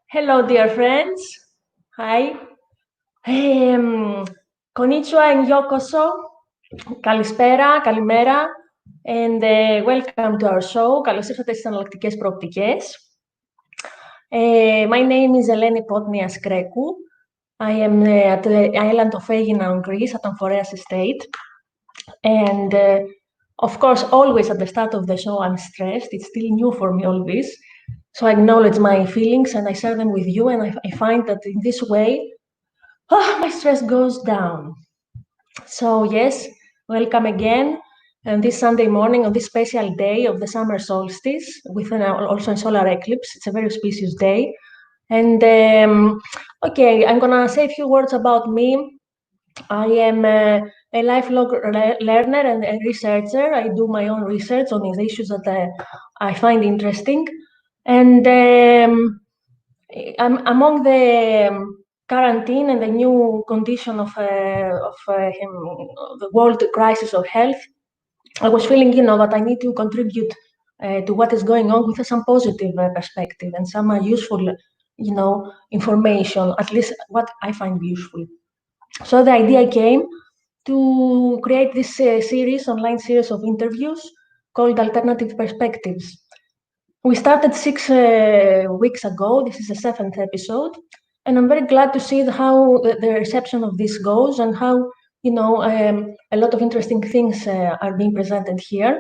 Hello, dear friends. Hi. Konnichiwa and Yokoso. Καλησπέρα, καλημέρα. And welcome to our show. Καλώς ήρθατε στις αναλλακτικές προοπτικές. My name is Eleni Potnia Skrekou. I am at the island of Aegina on Greece, at Amphoreas Estate. And of course, always at the start of the show, I'm stressed. It's still new for me, all this. So I acknowledge my feelings and I share them with you. And I find that in this way, my stress goes down. So yes, welcome again. And this Sunday morning, on this special day of the summer solstice, with also a solar eclipse. It's a very auspicious day. And okay, I'm gonna say a few words about me. I am a lifelong learner and a researcher. I do my own research on these issues that I find interesting. And I'm among the quarantine and the new condition of the world crisis of health. I was feeling, that I need to contribute to what is going on with some positive perspective and some useful, information, at least what I find useful. So the idea came to create this online series of interviews called Alternative Perspectives. We started 6 weeks ago. This is the 7th episode. And I'm very glad to see how the reception of this goes and how, a lot of interesting things are being presented here.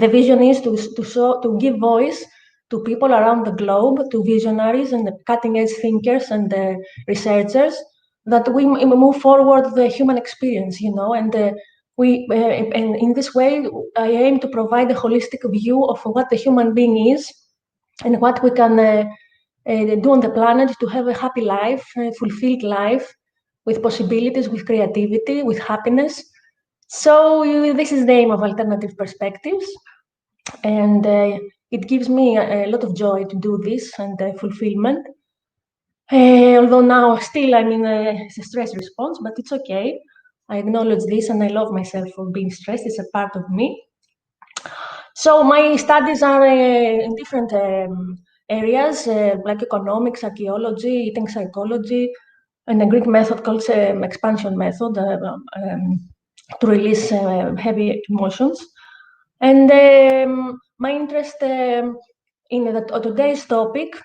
The vision is to give voice to people around the globe, to visionaries and cutting-edge thinkers and researchers, that we move forward the human experience, and in this way, I aim to provide a holistic view of what the human being is and what we can do on the planet to have a happy life, a fulfilled life, with possibilities, with creativity, with happiness. So this is the aim of Alternative Perspectives, and it gives me a lot of joy to do this and fulfillment. Although now still I'm in a stress response, but it's okay. I acknowledge this and I love myself for being stressed. It's a part of me. So my studies are in different areas, like economics, archaeology, eating psychology, and a Greek method called expansion method to release heavy emotions. And my interest in today's topic,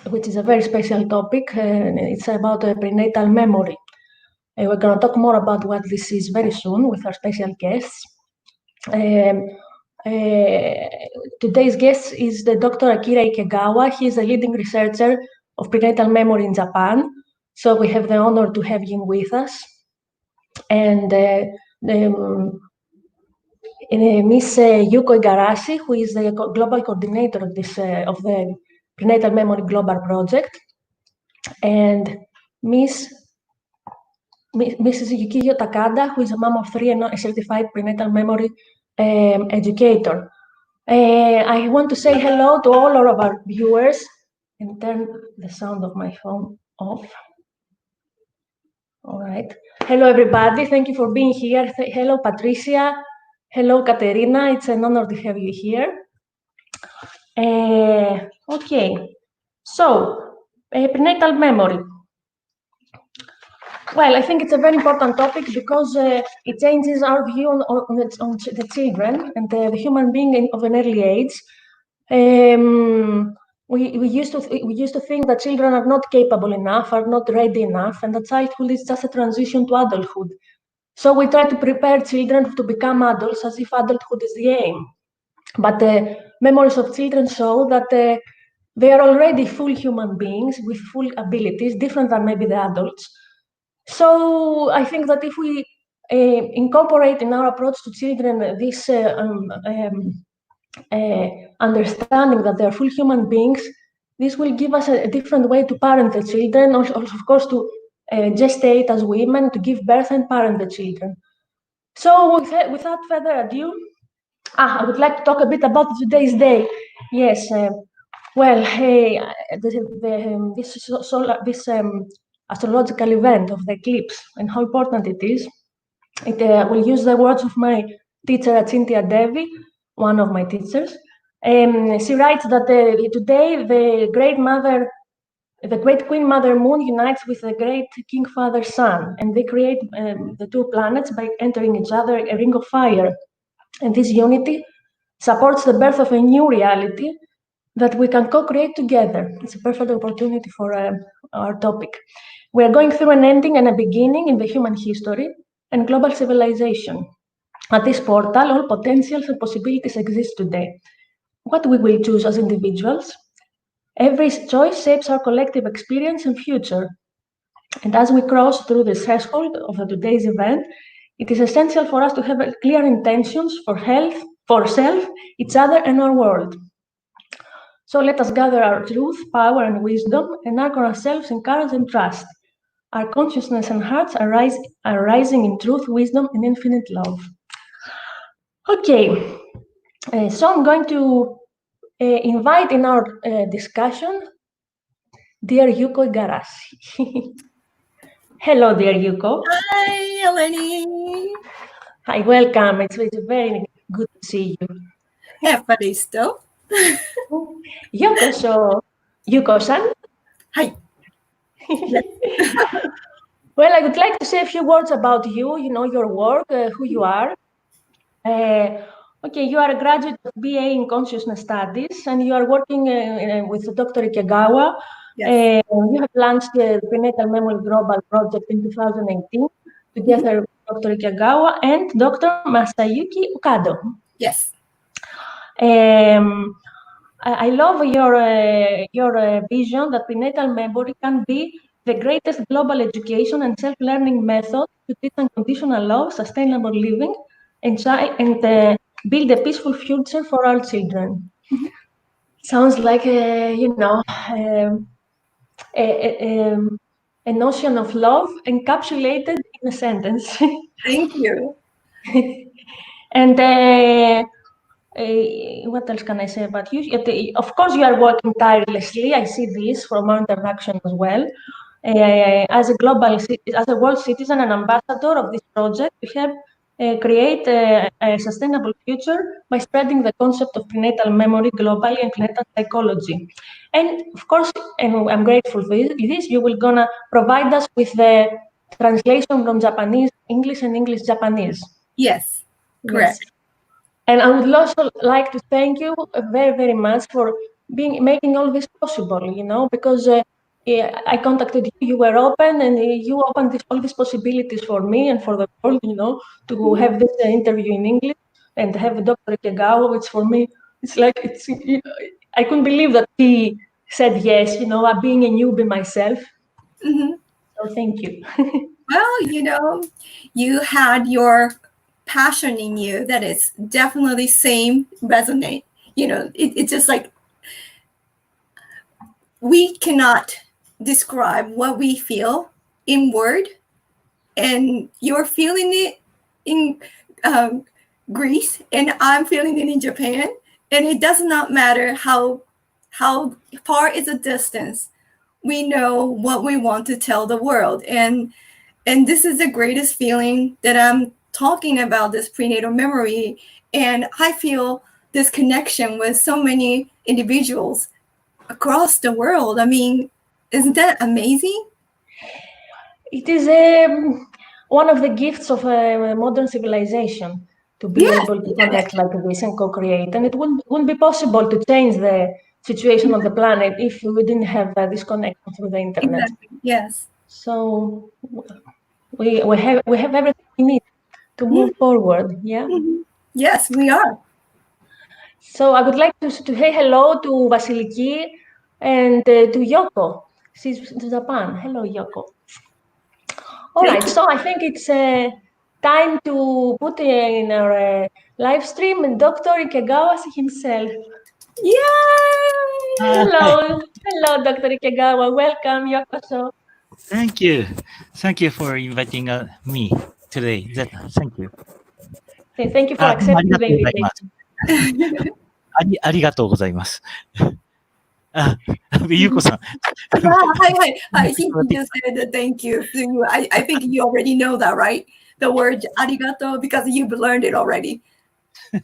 which is a very special topic, it's about prenatal memory. We're going to talk more about what this is very soon with our special guests. Today's guest is the Dr. Akira Ikegawa. He is a leading researcher of prenatal memory in Japan. So we have the honor to have him with us. And Miss Yuko Igarashi, who is the global coordinator of the Prenatal Memory Global Project. And Mrs. Yokiyo Takada, who is a mom of 3 and a certified prenatal memory educator. I want to say hello to all of our viewers and turn the sound of my phone off. All right. Hello, everybody. Thank you for being here. Hello, Patricia. Hello, Katerina. It's an honor to have you here. Okay. So, prenatal memory. Well, I think it's a very important topic because it changes our view on the children and the human being of an early age. We used to think that children are not capable enough, are not ready enough, and that childhood is just a transition to adulthood. So we try to prepare children to become adults as if adulthood is the aim. But the memories of children show that they are already full human beings with full abilities, different than maybe the adults. So I think that if we incorporate in our approach to children this understanding that they are full human beings, this will give us a different way to parent the children, also of course to gestate as women, to give birth and parent the children. So without further ado, I would like to talk a bit about today's day. Yes, this astrological event of the eclipse and how important it is. It will use the words of my teacher, Cynthia Devi, one of my teachers. She writes that today the Great Mother the great Queen Mother Moon unites with the great King Father Sun, and they create the two planets by entering each other a ring of fire. And this unity supports the birth of a new reality that we can co-create together. It's a perfect opportunity for our topic. We are going through an ending and a beginning in the human history and global civilization. At this portal, all potentials and possibilities exist today. What we will choose as individuals, every choice shapes our collective experience and future. And as we cross through the threshold of today's event, it is essential for us to have clear intentions for health, for self, each other, and our world. So let us gather our truth, power, and wisdom and anchor ourselves in courage and trust. Our consciousness and hearts are rising in truth, wisdom, and infinite love. Okay, so I'm going to invite in our discussion dear Yuko Igarashi. Hello, dear Yuko. Hi, Eleni. Hi, welcome. It's very good to see you. Evaristo. Yuko, so Yuko-san? Hi. Yes. Well, I would like to say a few words about you, your work, who you are. Okay, you are a graduate of BA in Consciousness Studies, and you are working with Dr. Ikegawa. Yes. You have launched the Prenatal Memory Global Project in 2018, together with Dr. Ikegawa and Dr. Masayuki Okado. Yes. I love your vision that prenatal memory can be the greatest global education and self-learning method to teach unconditional love, sustainable living, and build a peaceful future for our children. Mm-hmm. Sounds like a notion of love encapsulated in a sentence. Thank you. And what else can I say about you? Of course, you are working tirelessly. I see this from our interaction as well. As a world citizen and ambassador of this project, we have create a sustainable future by spreading the concept of prenatal memory globally and prenatal psychology. And of course, and I'm grateful for this, you will gonna provide us with the translation from Japanese, English, and English Japanese. Yes, correct. Yes. And I would also like to thank you very, very much for making all this possible, because I contacted you, you were open, and you opened all these possibilities for me and for the world, to have this interview in English and have Dr. Ikegawa, which for me, it's like, I couldn't believe that he said yes, being a newbie myself. Mm-hmm. So thank you. Well, you had your passion in you that is definitely same resonate. It's just like we cannot describe what we feel in word, and you're feeling it in Greece, and I'm feeling it in Japan, and it does not matter how far is the distance. We know what we want to tell the world, and this is the greatest feeling that I'm talking about, this prenatal memory, and I feel this connection with so many individuals across the world. I mean, isn't that amazing? It is one of the gifts of modern civilization to be able to connect like this and co-create. And it wouldn't be possible to change the situation of the planet if we didn't have this connection through the internet. Exactly. Yes. So we have everything we need to move forward. Yeah. Mm-hmm. Yes, we are. So I would like to say hello to Vasiliki and to Yoko. She's in Japan. Hello, Yoko. All right, so I think it's time to put in our live stream Dr. Ikegawa himself. Yay! Hello, Dr. Ikegawa. Welcome, Yoko. Thank you. Thank you for inviting me today. Thank you. Thank you for accepting the invitation. ありがとうございます。ゆうこさん。Hi. He just said that thank you. I think you already know that, right? The word arigato, because you've learned it already.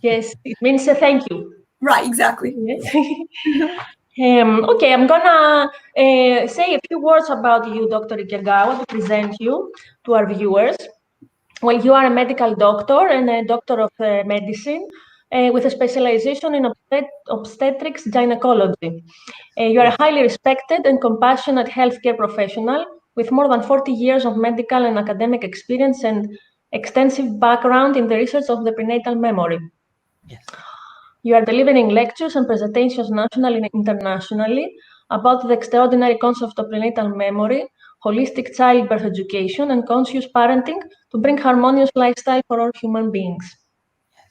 Yes, it means thank you. Right, exactly. Yes. Okay, I'm gonna say a few words about you, Dr. Ikegawa, to present you to our viewers. Well, you are a medical doctor and a doctor of medicine with a specialization in obstetrics gynecology. You are a highly respected and compassionate healthcare professional with more than 40 years of medical and academic experience and extensive background in the research of the prenatal memory. Yes. You are delivering lectures and presentations nationally and internationally about the extraordinary concept of prenatal memory, holistic childbirth education, and conscious parenting to bring harmonious lifestyle for all human beings.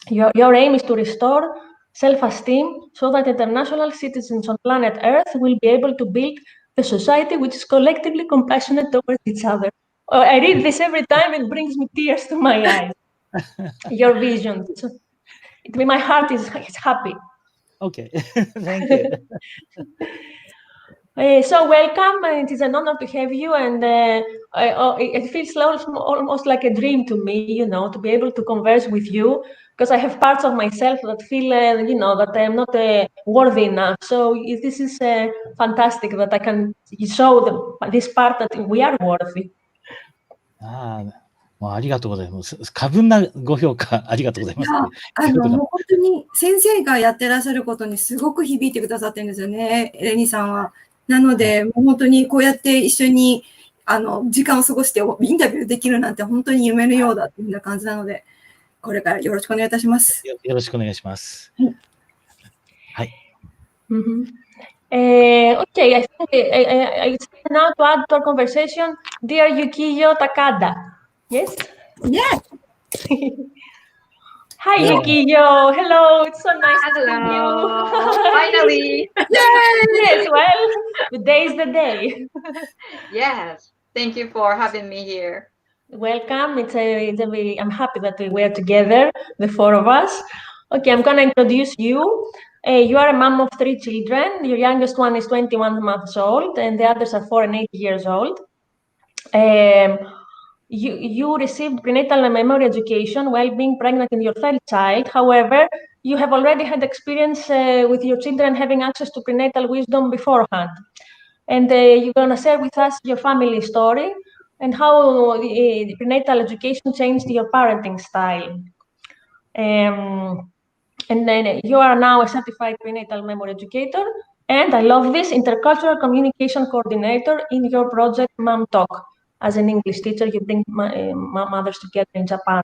Your aim is to restore self-esteem so that international citizens on planet Earth will be able to build a society which is collectively compassionate towards each other. I read this every time and it brings me tears to my eyes. Your vision. My heart is happy. Okay. Thank you. So welcome. It is an honor to have you, and it feels almost like a dream to me, to be able to converse with you, because I have parts of myself that feel, that I am not worthy enough. So this is fantastic that I can show this part that we are worthy. ありがとうございます。過分なご評価ありがとうございます。もう本当に先生がやってらっしゃることにすごく響いてくださってるんですよね、エレニさんは。なので、もう本当にこうやって一緒に時間を過ごしてインタビューできるなんて本当に夢のようだっていうような感じなので、これからよろしくお願いいたします。よろしくお願いします。はい。Okay, I think it's now to add to our conversation, dear Yokiyo Takada. Yes? Yes. Hi, Yokiyo. Hello. It's so nice to see you. Finally. Yes, well, today is the day. Yes. Thank you for having me here. Welcome. I'm happy that we were together, the four of us. Okay, I'm going to introduce you. You are a mom of 3 children. Your youngest one is 21 months old, and the others are 4 and 8 years old. You received prenatal memory education while being pregnant in your 3rd child. However, you have already had experience with your children having access to prenatal wisdom beforehand. And you're going to share with us your family story and how the prenatal education changed your parenting style. And then you are now a certified prenatal memory educator, and I love this, intercultural communication coordinator in your project Mom Talk. As an English teacher, you bring mothers together in Japan.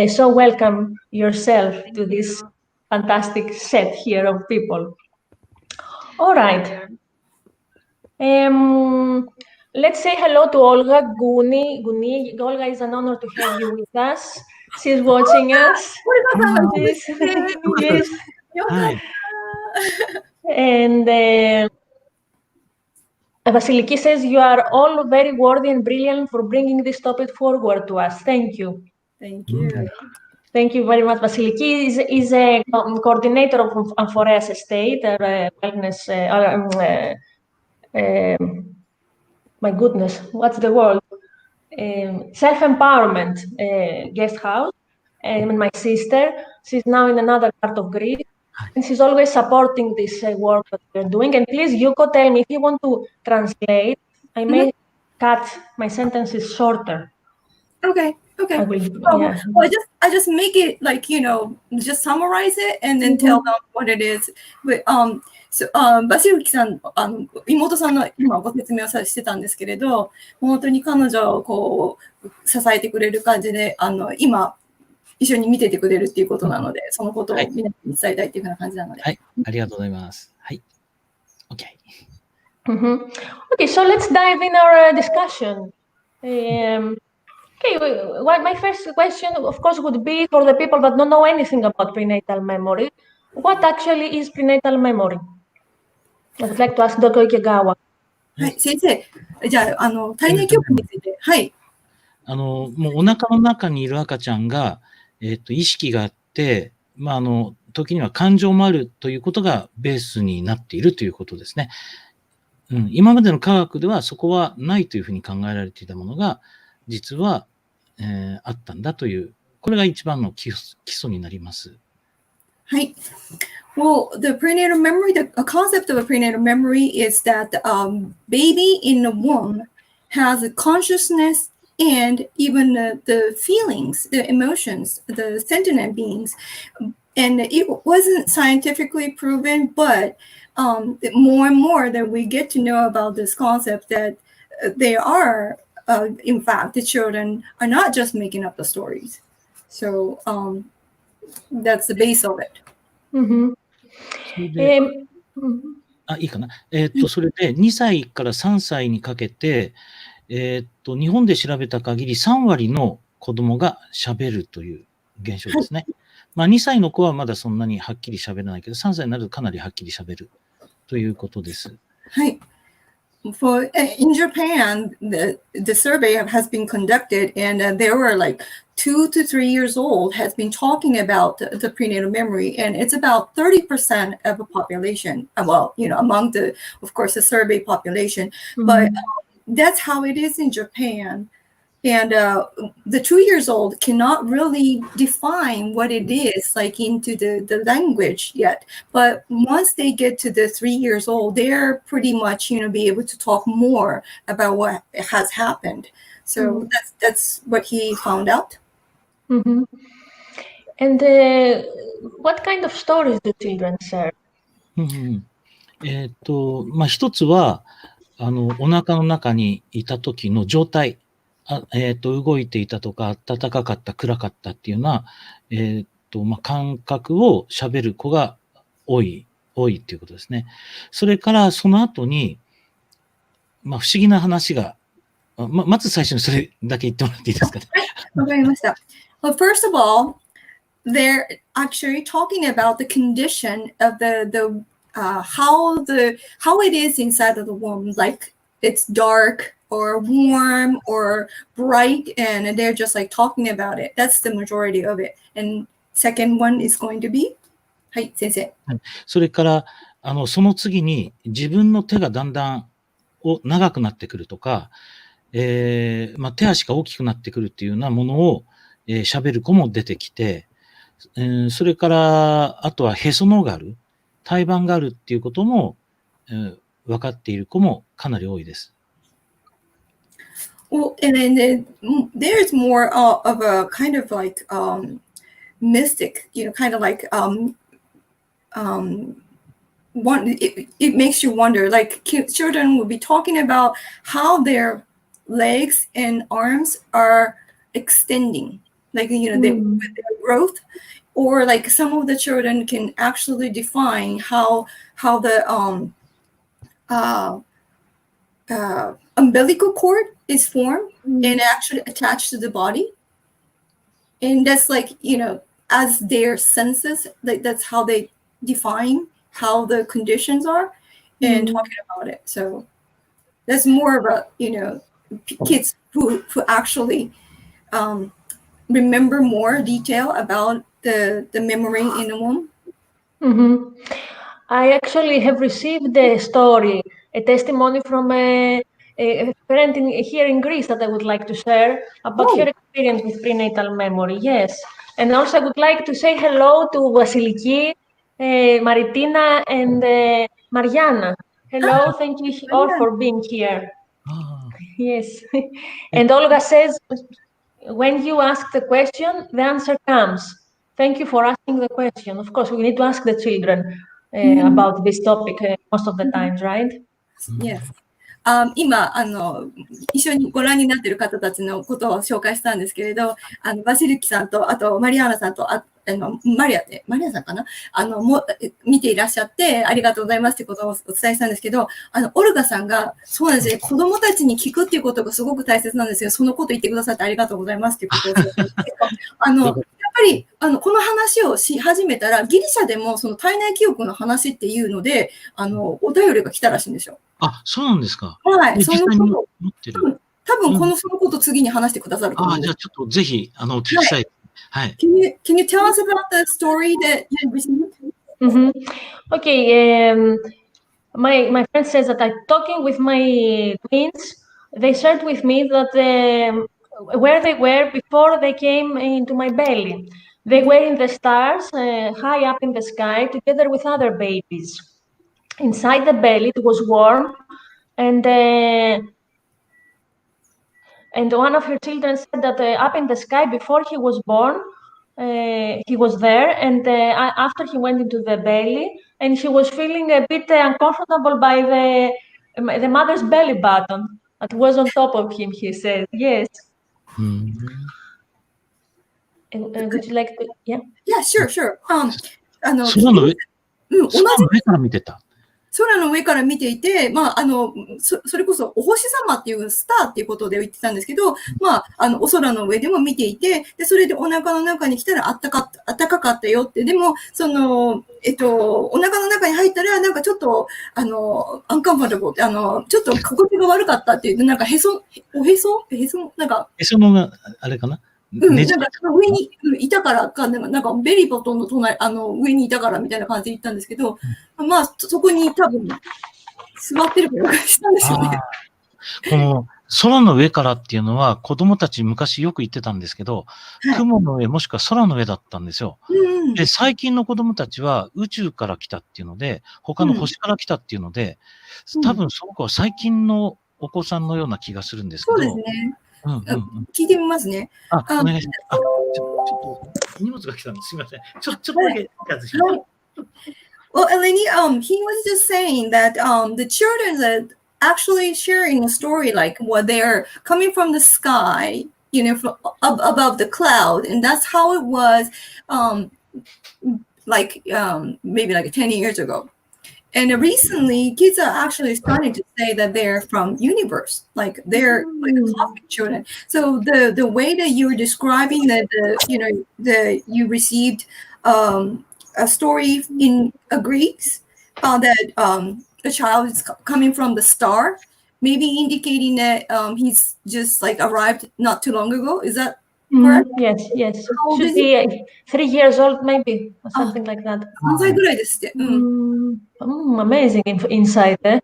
So welcome yourself to this fantastic set here of people. All right. Let's say hello to Olga Guni. Olga, it's an honor to have you with us. She's watching us. Yes. Yes. Hi. And Vasiliki says you are all very worthy and brilliant for bringing this topic forward to us. Thank you. Thank you. Thank you very much. Vasiliki is a coordinator of Amphoreas Estate, wellness. My goodness, what's the word? Self-empowerment guest house. And my sister, she's now in another part of Greece, and she's always supporting this work that we're doing. And please, Yuko, tell me if you want to translate. I may cut my sentences shorter. Okay. I will, well, I just make it like, just summarize it and then tell them what it is. Butバシルキさん、妹さんの今ご説明をしてたんですけれど、本当に彼女をこう支えてくれる感じで、今一緒に見ててくれるっていうことなので、そのことをみんなに伝えたいっていうような感じなので。はい、ありがとうございます。はい。OK。Okay, so let's dive in our discussion. Okay, well, my first question, of course, would be for the people that don't know anything about prenatal memory. What actually is prenatal memory? I would like to ask Dr. Ikegawa. はい、先生、じゃあ、体内記憶について、はい。もうお腹の中にいる赤ちゃんが、意識があって、時には感情もあるということがベースになっているということですね。今までの科学ではそこはないというふうに考えられていたものが、実は、あったんだという、これが一番の基礎になります。はい。Well, the prenatal memory, the concept of a prenatal memory is that baby in the womb has a consciousness and even the feelings, the emotions, the sentient beings. And it wasn't scientifically proven, but more and more that we get to know about this concept that they are, in fact, the children are not just making up the stories. So that's the base of it. それで、 Mhm. いいかな。それで2歳から3歳にかけて、日本で調べた限り3割の子供が喋るという現象ですね。まあ2歳の子はまだそんなにはっきり喋らないけど、3歳になるとかなりはっきり喋るということです。はい。In Japan, the survey has been conducted, and there were like 2 to 3 years old has been talking about the prenatal memory, and it's about 30% of the population. Well, among the, of course, the survey population, but that's how it is in Japan. And the 2 years old cannot really define what it is like into the language yet. But once they get to the 3 years old, they're pretty much, be able to talk more about what has happened. So that's what he found out. Mhm. And what kind of stories do children share? まあ一つは、お腹の中にいた時の状態。動いていたとか、暖かかった、暗かったっていうような、まあ、感覚を喋る子が多いっていうことですね。それからその後に、まあ、不思議な話が、まず最初にそれだけ言ってもらっていいですかね。わかりました。Well, first of all, they're actually talking about the condition of how it is inside of the womb, like it's dark or warm or bright, and they're just like talking about it. That's the majority of it. And second one is going to be, はい、先生。それから、その次に自分の手がだんだん長くなってくるとか、まあ、手足が大きくなってくるっていうようなものを喋る子も出てきて、それから、あとはへその緒がある、胎盤があるっていうことも、分かっている子もかなり多いです。Well, and then there's more of a kind of like mystic, kind of like it makes you wonder. Like children will be talking about how their legs and arms are extending, like with their growth, or like some of the children can actually define how the umbilical cord is formed and actually attached to the body, and that's like as their senses, like that's how they define how the conditions are and talking about it. So that's more about kids who actually remember more detail about the memory in the womb. I actually have received a story, a testimony from a friend here in Greece that I would like to share about her experience with prenatal memory. Yes. And also I would like to say hello to Vasiliki, Maritina, and Mariana. Hello, thank you all for being here. Yes. And Olga says, when you ask the question, the answer comes. Thank you for asking the question. Of course, we need to ask the children about this topic most of the times, right? Yes. 今一緒にご覧になっている方たちのことを紹介したんですけれど、バシルキさんと、あとマリアーナさんと、マリアさんかな、見ていらっしゃってありがとうございますってことをお伝えしたんですけど、オルガさんがそうなんですね、子供たちに聞くっていうことがすごく大切なんですよ。そのこと言ってくださってありがとうございますっていうことをお伝えしたんですけど、やっぱりこの話をし始めたら、ギリシャでもその体内記憶の話っていうので、お便りが来たらしいんですよ。あ、そうなんですか。はい、そのこと持ってる。多分そのこと次に話してくださると思うんです。じゃあちょっとぜひお聞きしたい。はい。Can you tell us about the story that you received? Okay. My friend says that I'm talking with my twins. They shared with me that where they were before they came into my belly. They were in the stars, high up in the sky, together with other babies. Inside the belly, it was warm, and one of her children said that up in the sky, before he was born, he was there, and after he went into the belly, and he was feeling a bit uncomfortable by the mother's belly button that was on top of him, he said. Yes. Would you like to? Yeah. Yeah, sure, sure. 空の上、同じ空の上から見てた。空の上から見ていて、それこそお星様っていうスターっていうことで言ってたんですけど、お空の上でも見ていて、で、それでお腹の中に来たらあったかかったよって、でも、お腹の中に入ったら、なんかちょっと、アンカンファタブルって、ちょっと心地が悪かったっていう、なんかへそなんか、へそのが、あれかななんか上にいたからか、なんかベリーボトンの隣、上にいたからみたいな感じで言ったんですけど、そこに多分、座ってるからしたんでしょうね。この空の上からっていうのは子供たち昔よく言ってたんですけど、雲の上もしくは空の上だったんですよ。で、最近の子供たちは宇宙から来たっていうので、他の星から来たっていうので、多分その子は最近のお子さんのような気がするんですけど。そうですね。聞いてみますね。お願いします。ちょっと荷物が来たんです。すみません。ちょっとだけやつします。Well, Eleni, he was just saying that the children are actually sharing a story like what they're coming from the sky, you know, from above the cloud, and that's how it was, maybe like 10 years ago. And recently, kids are actually starting to say that they're from universe, like they're like cosmic children. So the way that you're describing that you received a story in Greeks that a child is coming from the star, maybe indicating that he's just like arrived not too long ago. Is that correct? Yes. Should be 3 years old, maybe, or something like that. 3歳ぐらいですって。Amazing insight, eh?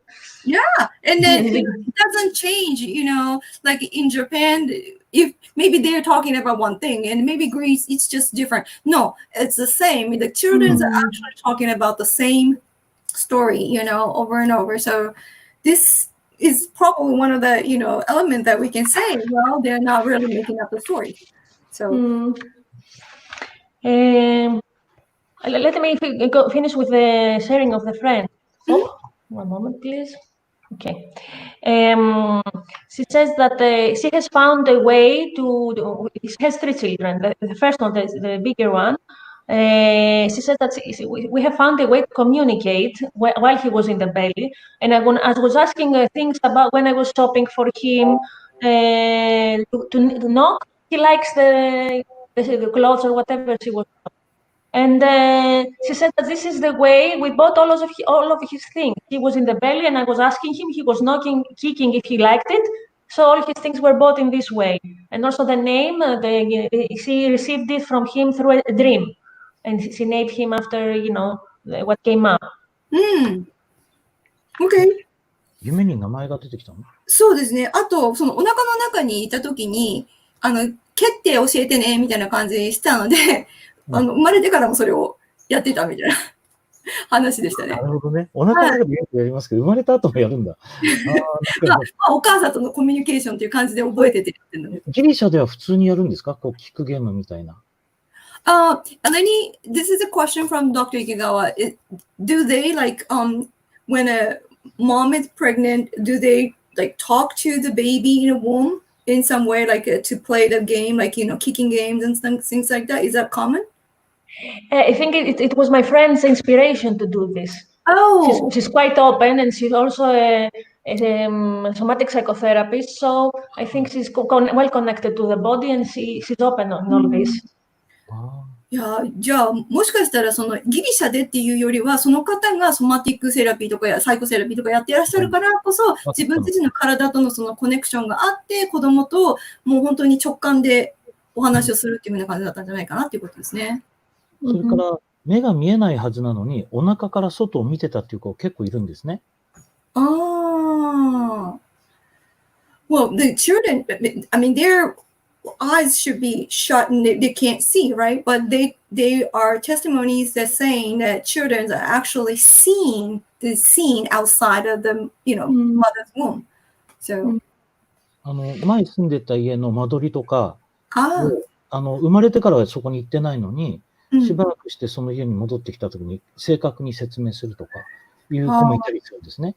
Yeah, and then it doesn't change, like in Japan, if maybe they're talking about one thing, and maybe Greece, it's just different. No, it's the same. The children are actually talking about the same story, over and over. So this is probably one of the, elements that we can say, well, they're not really making up the story. So. Let me finish with the sharing of the friend. Oh, one moment, please. Okay. She says that she has found a way she has 3 children. The first one, the bigger one, she said that we have found a way to communicate while he was in the belly. And I was asking things about when I was shopping for him to knock. He likes the clothes or whatever she was. And she said that this is the way we bought all of his things. He was in the belly, and I was asking him. He was knocking, kicking if he liked it. So all his things were bought in this way. And also the name, she received it from him through a dream, and she named him after what came up. Okay. 夢に名前が出てきたの？そうですね。あと、そのお腹の中にいたときに、蹴って教えてね、みたいな感じにしたので、生まれてからもそれをやってたみたいな話でしたね。なるほどね。お腹の中でよくやりますけど、生まれた後もやるんだ。お母さんとのコミュニケーションという感じで覚えててやってるの。ギリシャでは普通にやるんですか？こう、キックゲームみたいな。Eleni, this is a question from Dr. Ikegawa. Do they when a mom is pregnant, do they talk to the baby in a womb in some way, to play the game, kicking games and things like that? Is that common? I think it was my friend's inspiration to do this. Oh, she's quite open, and she's also a somatic psychotherapist. So I think she's well connected to the body, and she's open on all this. いや、じゃあ、もしかしたら、そのギリシャでっていうよりは、その方がソマティックセラピーとかサイコセラピーとかやっていらっしゃるからこそ、自分自身の体とのそのコネクションがあって、子供ともう本当に直感でお話をするっていうような感じだったんじゃないかなっていうことですね。それから、目が見えないはずなのに、お腹から外を見てたっていう子結構いるんですね。Well, the children, I mean, they're eyes should be shut and they can't see, right? But they are testimonies that saying that children are actually seeing the scene outside of the mother's womb. So 前住んでた家の間取りとか、 生まれてからはそこに行ってないのに、しばらくしてその家に戻ってきたときに正確に説明するとかいう子もいたりするんですね。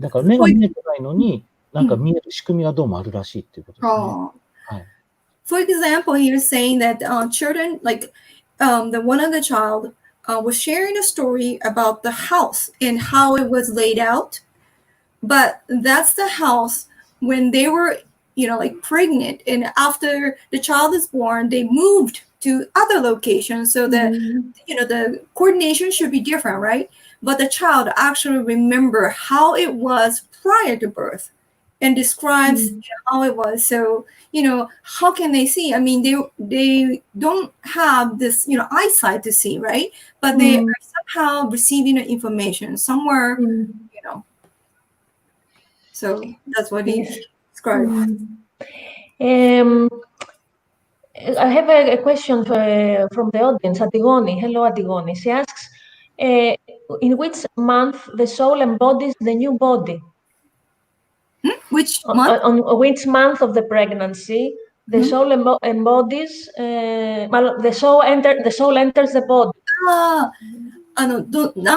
だから目が見えてないのに、なんか見える仕組みがどうもあるらしいっていうことですね。はい。For example, he was saying that children, like the one of the child was sharing a story about the house and how it was laid out, but that's the house when they were, like pregnant, and after the child is born, they moved to other locations so that the coordination should be different, right? But the child actually remember how it was prior to birth and describes how it was. So how can they see? I mean, they don't have this eyesight to see, right? But they are somehow receiving the information somewhere, so that's what he described. I have a question from the audience. Adigoni, hello Adigoni. She asks, in which month the soul embodies the new body? Which month? On which month of the pregnancy the soul embodies? The soul enters the body. 何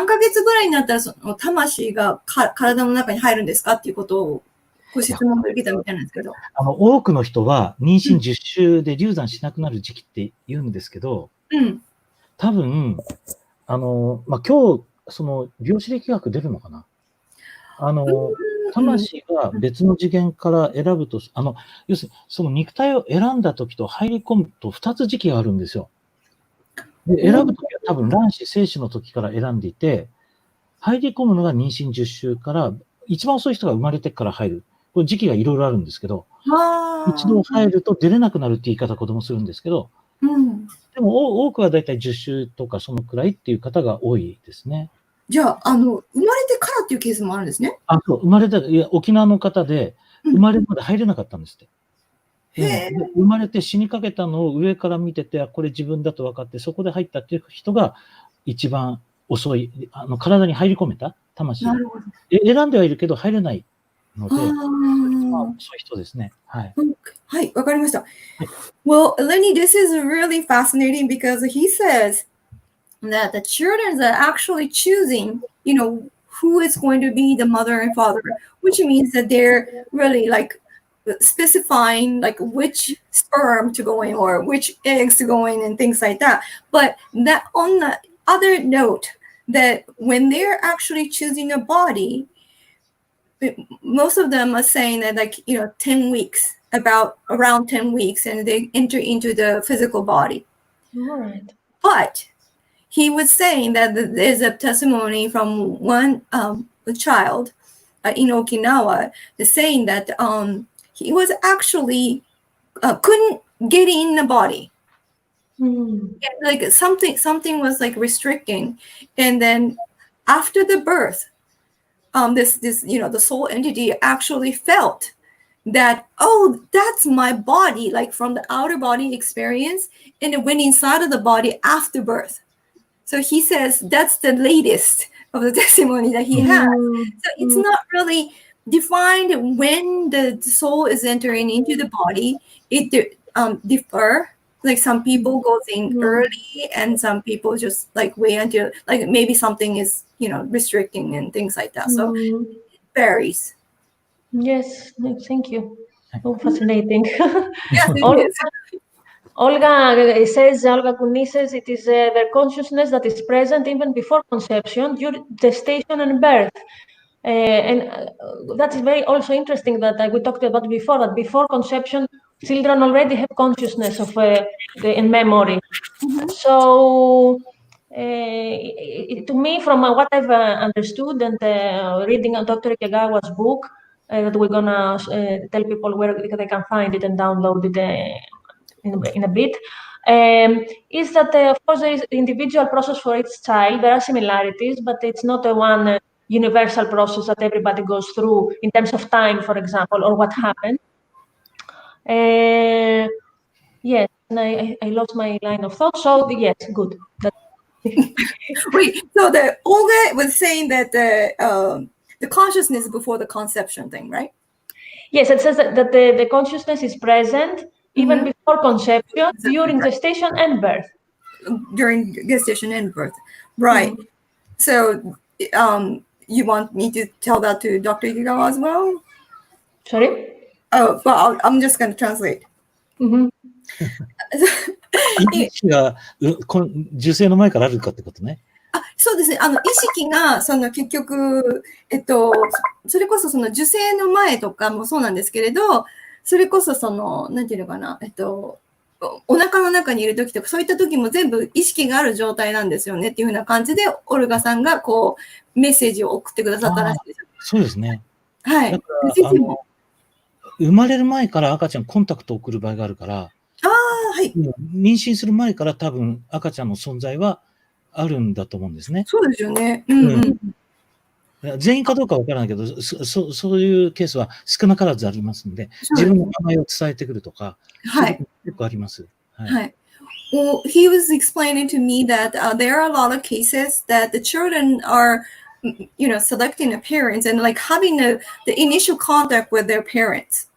ヶ月ぐらいになったらその魂が体の中に入るんですかっていうことをご質問を受けたみたいなんですけど。多くの人は妊娠10週で流産しなくなる時期って言うんですけど、多分、今日、その量子力学出るのかな。魂が別の次元から選ぶと、要するに、その肉体を選んだ時と入り込むと2つ時期があるんですよ。で、選ぶ時は多分卵子、精子の時から選んでいて、入り込むのが妊娠10週から、一番遅い人が生まれてから入る。これ時期がいろいろあるんですけど、一度入ると出れなくなるって言い方子供するんですけど、でも多くはだいたい10週とかそのくらいっていう方が多いですね。じゃあ、生まれてからっていうケースもあるんですね。そう、生まれた、沖縄の方で、生まれるまで入れなかったんですって。生まれて死にかけたのを上から見てて、これ自分だと分かって、そこで入ったっていう人が一番遅い、体に入り込めた魂。選んではいるけど入れないので、遅い人ですね。はい。はい、わかりました。Well, Eleni, this is really fascinating because he says that the children are actually choosing, who is going to be the mother and father, which means that they're really like specifying like which sperm to go in or which eggs to go in and things like that. But that on the other note, that when they're actually choosing a body, most of them are saying that 10 weeks, around 10 weeks, and they enter into the physical body. Right. But he was saying that there's a testimony from one child in Okinawa saying that he was actually couldn't get in the body. Like something was like restricting, and then after the birth, this the soul entity actually felt that, oh, that's my body, like from the outer body experience, and it went inside of the body after birth. So he says that's the latest of the testimony that he has. So it's not really defined when the soul is entering into the body. It differ. Like some people go in early, and some people just like wait until like maybe something is restricting and things like that. So it varies. Yes, thank you. Oh, fascinating. Yes, it is. Olga Kuni says it is their consciousness that is present even before conception, during gestation and birth. And that is very also interesting that we talked about before, that before conception, children already have consciousness of in memory. So to me, from what I've understood and reading Dr. Ikegawa's book, that we're gonna tell people where they can find it and download it in a bit, is that of course there is individual process for each child. There are similarities, but it's not a one universal process that everybody goes through in terms of time, for example, or what happened. Yes, and I lost my line of thought. So yes, good. Wait, so the Olga was saying that the consciousness before the conception thing, right? Yes, it says that the consciousness is present even Mhm. before conception, during gestation and birth. During gestation and birth, right? So, you want me to tell that to Dr. Ikegawa as well? Sorry? Oh, well, I'm just going to translate. Mhm. 意識が受精の前からあるかってことね。そうですね。意識が、結局、それこそ受精の前とかもそうなんですけれど、それこそなんていうのかな、お腹の中にいる時とか、そういった時も全部意識がある状態なんですよねっていうふうな感じで、オルガさんがこう、メッセージを送ってくださったらしいです。そうですね。はい。だから生まれる前から赤ちゃんコンタクトを送る場合があるから、はい。妊娠する前から多分赤ちゃんの存在はあるんだと思うんですね。そうですよね。全員かどうかわからないけど、そういうケースは少なからずありますので、自分の名前を伝えてくるとか、はい。結構あります。はい。Well, he was explaining to me that there are a lot of cases that the children are, selecting a parents and like having the initial contact with their parents.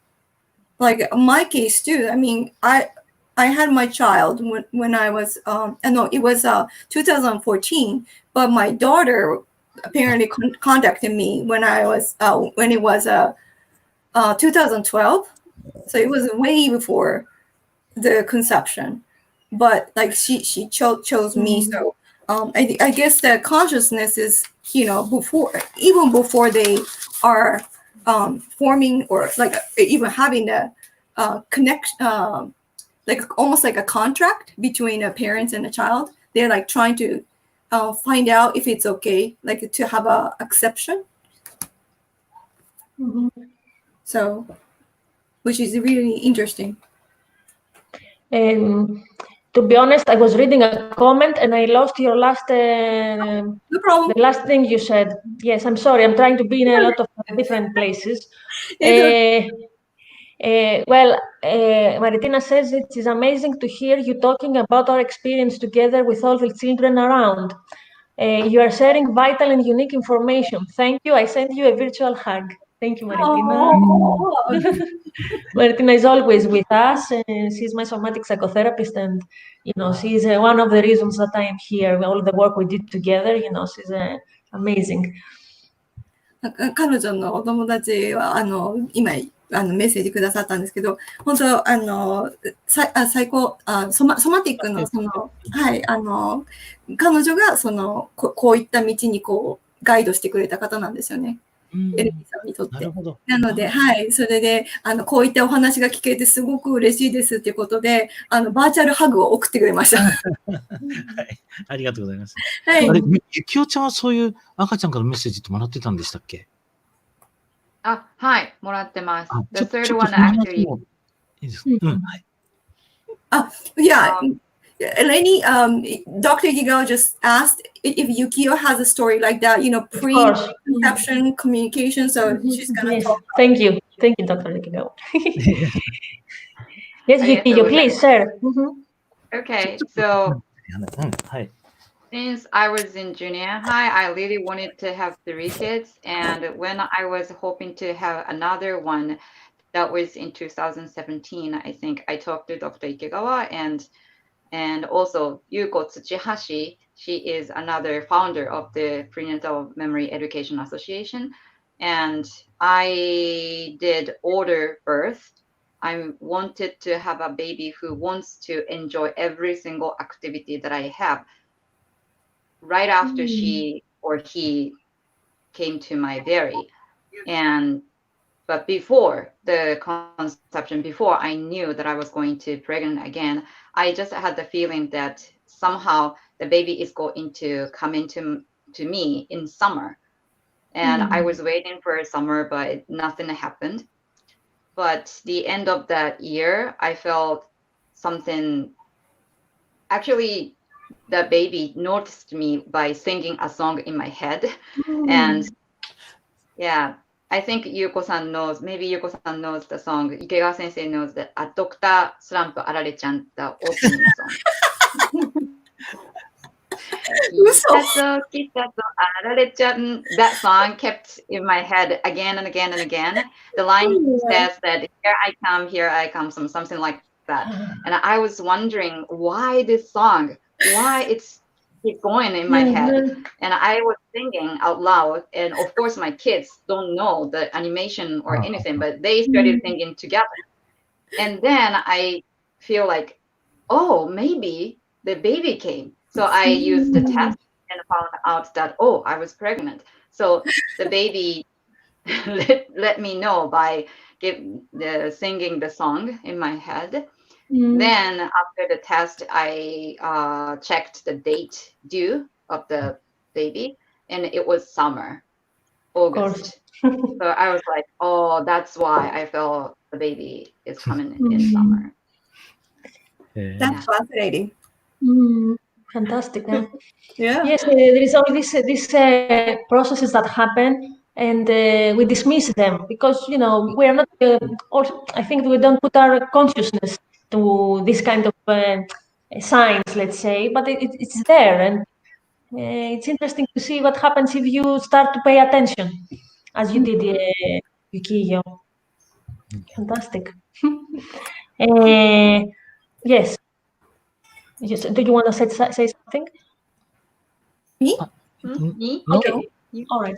Like my case too. I mean, I had my child when I was no, it was 2014, but my daughter apparently contacted me when I was when it was 2012. So it was way before the conception, but like she chose me. So I guess the consciousness is even before they are forming or like even having a connection, like almost like a contract between a parent and a child. They're like trying to find out if it's okay, like to have a exception. So, which is really interesting. To be honest, I was reading a comment and I lost your last No problem. the last thing you said. Yes, I'm sorry. I'm trying to be in a lot of different places. Maritina says it is amazing to hear you talking about our experience together with all the children around. You are sharing vital and unique information. Thank you. I send you a virtual hug. Thank you, Maritina. Maritina is always with us. She's my somatic psychotherapist, and she's one of the reasons that I am here. All the work we did together, she's amazing. 彼女のお友達は今メッセージくださったんですけど、本当最高ソマティックのはい彼女がこういった道にこうガイドしてくれた方なんですよね。エレニさんにとって。なので、はい、それでこういったお話が聞けてすごく嬉しいですっていうことで、バーチャルハグを送ってくれました。はい、ありがとうございます。はい。あれ、ゆきおちゃんはそういう赤ちゃんからメッセージってもらってたんでしたっけ？あ、はい、もらってます。The third one actually. いいですか？はい。Yeah. Eleni, Dr. Ikegawa just asked if Yokiyo has a story like that, pre-conception communication. So she's gonna talk. Thank you, Dr. Ikegawa. Yes, Yokiyo, please share. Okay, so since I was in junior high, I really wanted to have 3 kids, and when I was hoping to have another one, that was in 2017. I think I talked to Dr. Ikegawa and also Yuko Tsuchihashi. She is another founder of the Prenatal Memory Education Association. And I did order birth. I wanted to have a baby who wants to enjoy every single activity that I have. Right after she or he came to my dairy. But before the conception, before I knew that I was going to pregnant again, I just had the feeling that somehow the baby is going to come into me in summer. And I was waiting for summer, but nothing happened. But the end of that year, I felt something. Actually, the baby noticed me by singing a song in my head. And yeah, I think Yuko-san knows, maybe Yuko-san knows the song. Ikegawa sensei knows that Dr. Slump Arare-chan, the opening song. That song kept in my head again and again and again. The line says that here I come, something like that. And I was wondering why this song, why it's keep going in my head. And I was singing out loud. And of course, my kids don't know the animation or anything, but they started singing together. And then I feel like, oh, maybe the baby came. So I used the test and found out that, oh, I was pregnant. So the baby let me know by singing the song in my head. Then after the test, I checked the date due of the baby, and it was summer, August. So I was like, oh, that's why I felt the baby is coming in summer. That's fascinating. Fantastic. Yeah. Yes, there is all these processes that happen, and we dismiss them because we are not. Also, I think we don't put our consciousness to this kind of signs, let's say, but it's there, and it's interesting to see what happens if you start to pay attention, as you did, Yokiyo. Fantastic. Yes. Yes. Do you want to say something? Me? Me? Okay. All right.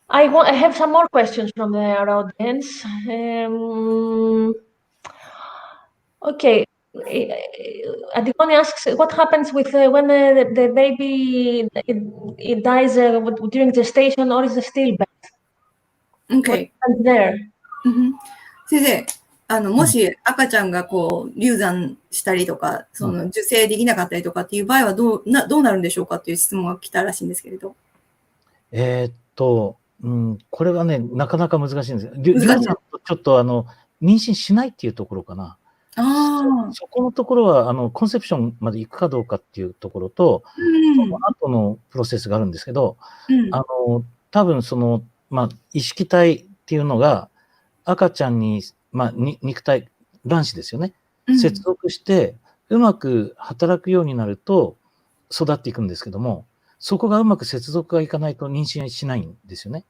I have some more questions from our audience. Okay. Adikoni asks, what happens with when the baby it dies during gestation or is it stillbirth? Okay. What happens there? 先生、もし赤ちゃんがこう流産したりとか、その受精できなかったりとかっていう場合はどうなるんでしょうかっていう質問が来たらしいんですけれど。これはね、なかなか難しいんですよ。流産とちょっと妊娠しないっていうところかな。そこのところはコンセプションまで行くかどうかっていうところと、その後のプロセスがあるんですけど、多分意識体っていうのが赤ちゃんに、肉体、卵子ですよね。接続して、うまく働くようになると育っていくんですけども、そこがうまく接続がいかないと妊娠しないんですよね。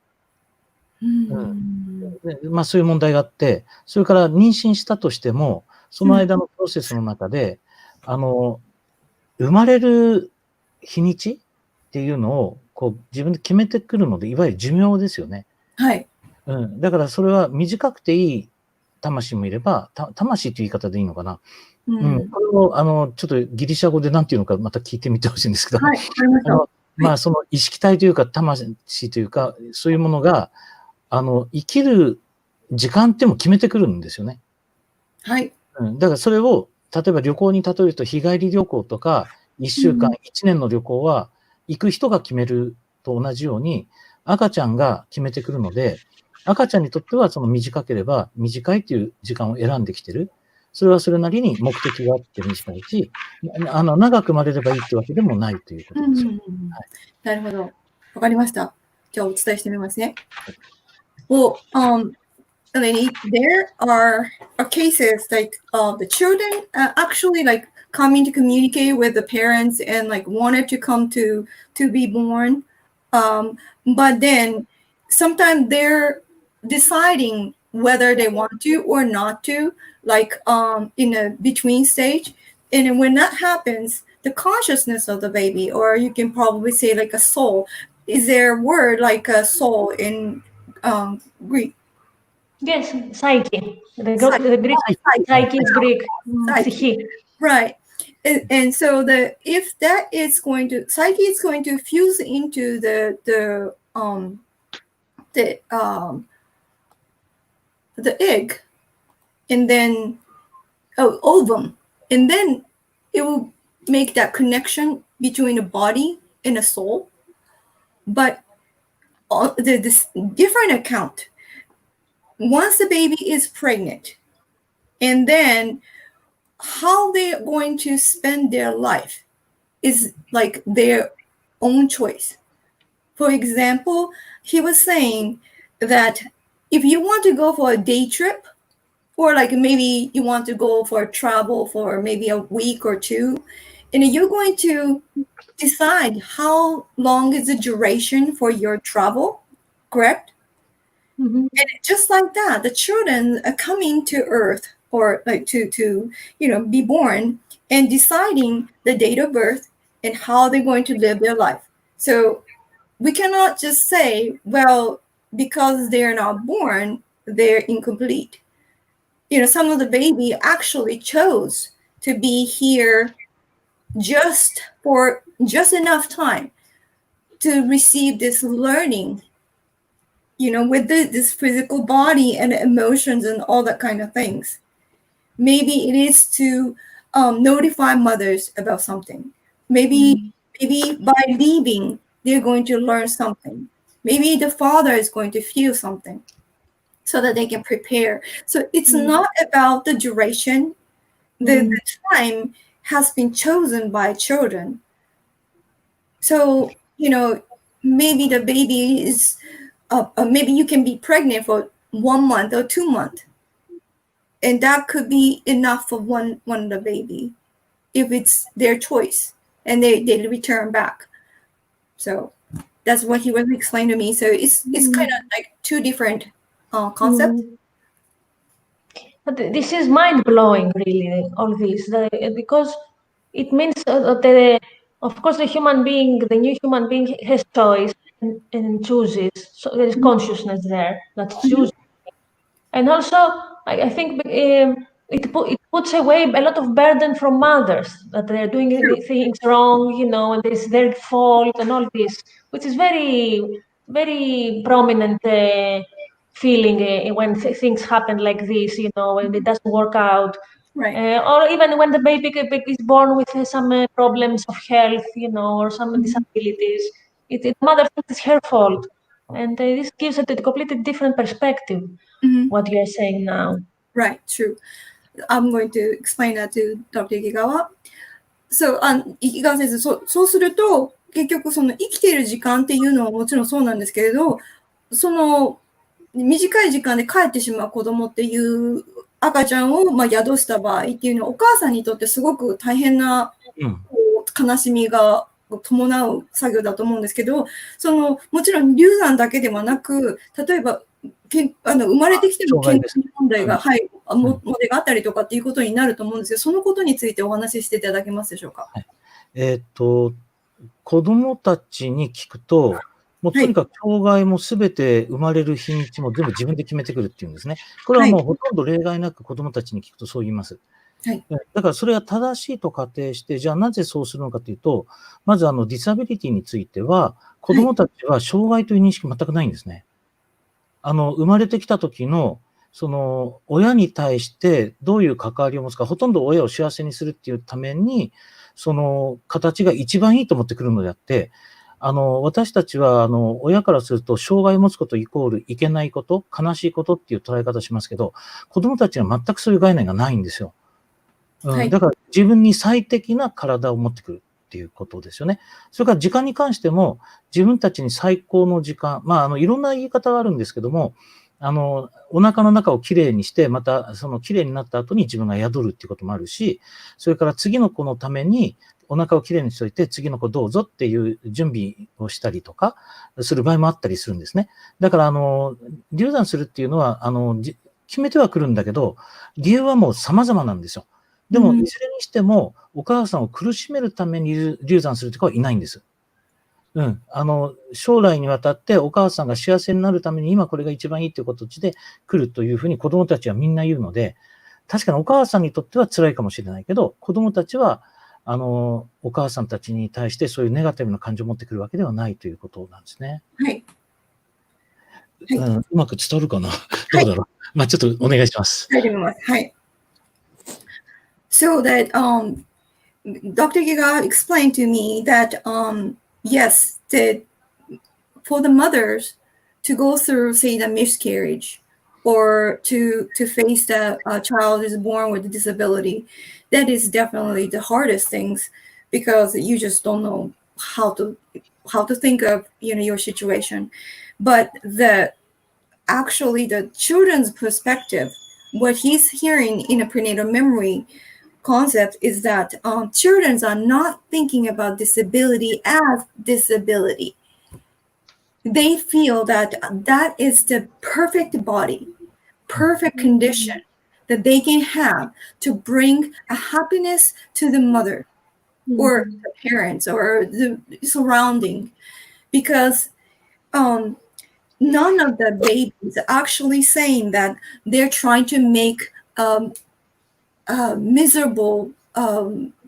そういう問題があって、それから妊娠したとしても、その間のプロセスの中で、生まれる日にちっていうのをこう自分で決めてくるので、いわゆる寿命ですよね。はい。だからそれは短くていい魂もいれば、魂という言い方でいいのかな。これをちょっとギリシャ語で何て言うのかまた聞いてみてほしいんですけど、その意識体というか魂というか、そういうものが生きる時間っても決めてくるんですよね。はい。だからそれを例えば旅行に例えると日帰り旅行とか1週間、1年の旅行は行く人が決めると同じように赤ちゃんが決めてくるので、赤ちゃんにとってはその短ければ短いという時間を選んできてる。それはそれなりに目的があって短いし、長く生まれればいいってわけでもないということですよ。なるほど。わかりました。じゃあお伝えしてみますね。Well, Eleni, there are cases like the children actually like coming to communicate with the parents and like wanted to come to be born, but then sometimes they're deciding whether they want to or not to, like in a between stage. And when that happens, the consciousness of the baby, or you can probably say like a soul, is there a word like a soul in Greek? Yes, psyche. The Greek psyche is Greek. Psyche. Right. And so if that is going to psyche is going to fuse into the egg, and then ovum, and then it will make that connection between the body and the soul. But this different account. Once the baby is pregnant, and then how they're going to spend their life is like their own choice. For example, he was saying that if you want to go for a day trip, or like maybe you want to go for a travel for maybe a week or two, and you're going to decide how long is the duration for your travel, correct? Mhm. And just like that, the children are coming to Earth, or like to be born, and deciding the date of birth and how they're going to live their life. So we cannot just say, well, because they're not born, they're incomplete. Some of the baby actually chose to be here just enough time to receive this learning, with this physical body and emotions and all that kind of things. Maybe it is to notify mothers about something. Maybe by leaving, they're going to learn something. Maybe the father is going to feel something so that they can prepare. So it's not about the duration. The time has been chosen by children. So, maybe the baby is, maybe you can be pregnant for 1 month or 2 months. And that could be enough for one of the baby, if it's their choice, and they return back. So that's what he was explaining to me. So it's kind of like two different concepts. But this is mind blowing, really, all this, because it means that of course, the new human being has choice and chooses. So there is consciousness there that chooses. And also, I think it puts away a lot of burden from mothers, that they're doing things wrong, and it's their fault and all this, which is very, very prominent feeling when things happen like this, when it doesn't work out. Right. Or even when the baby is born with some problems of health, or some disabilities, the mother thinks it's her fault. And this gives it a completely different perspective, what you're saying now. Right, true. I'm going to explain that to Dr. Ikegawa. So, 池川先生、そうすると、結局その生きている時間っていうのはもちろんそうなんですけれど、その短い時間で帰ってしまう子供っていう赤ちゃんを宿した場合っていうのは、お母さんにとってすごく大変な悲しみが伴う作業だと思うんですけど、もちろん流産だけではなく、例えば生まれてきても健康問題が、問題があったりとかっていうことになると思うんですけど、そのことについてお話ししていただけますでしょうか。子供たちに聞くと、もうとにかく障害もすべて生まれる日にちも全部自分で決めてくるっていうんですね。これはもうほとんど例外なく子供たちに聞くとそう言います。だからそれは正しいと仮定して、じゃあなぜそうするのかというと、まずディサビリティについては、子供たちは障害という認識全くないんですね。生まれてきた時の、親に対してどういう関わりを持つか、ほとんど親を幸せにするっていうために、その形が一番いいと思ってくるのであって、私たちは、親からすると、障害を持つことイコールいけないこと、悲しいことっていう捉え方しますけど、子供たちは全くそういう概念がないんですよ。だから自分に最適な体を持ってくるっていうことですよね。それから時間に関しても、自分たちに最高の時間、いろんな言い方があるんですけども、お腹の中をきれいにして、またそのきれいになった後に自分が宿るっていうこともあるし、それから次の子のためにお腹をきれいにしといて、次の子どうぞっていう準備をしたりとかする場合もあったりするんですね。だから流産するっていうのは決めてはくるんだけど、理由はもう様々なんですよ。でも、いずれにしても、お母さんを苦しめるために流産するという子はいないんです。将来にわたってお母さんが幸せになるために今これが一番いいという形で来るというふうに子供たちはみんな言うので、確かにお母さんにとっては辛いかもしれないけど、子供たちは、お母さんたちに対してそういうネガティブな感情を持ってくるわけではないということなんですね。はい。うまく伝わるかな、どうだろう。ちょっとお願いします。はい。So that Dr. Giga explained to me that yes, that for the mothers to go through, say, the miscarriage or to face that a child is born with a disability, that is definitely the hardest things, because you just don't know how to how to think of your situation. But actually the children's perspective, what he's hearing in a prenatal memory concept is that children are not thinking about disability as disability. They feel that that is the perfect body, perfect condition that they can have to bring a happiness to the mother or the parents or the surrounding, because none of the babies are actually saying that they're trying to make miserable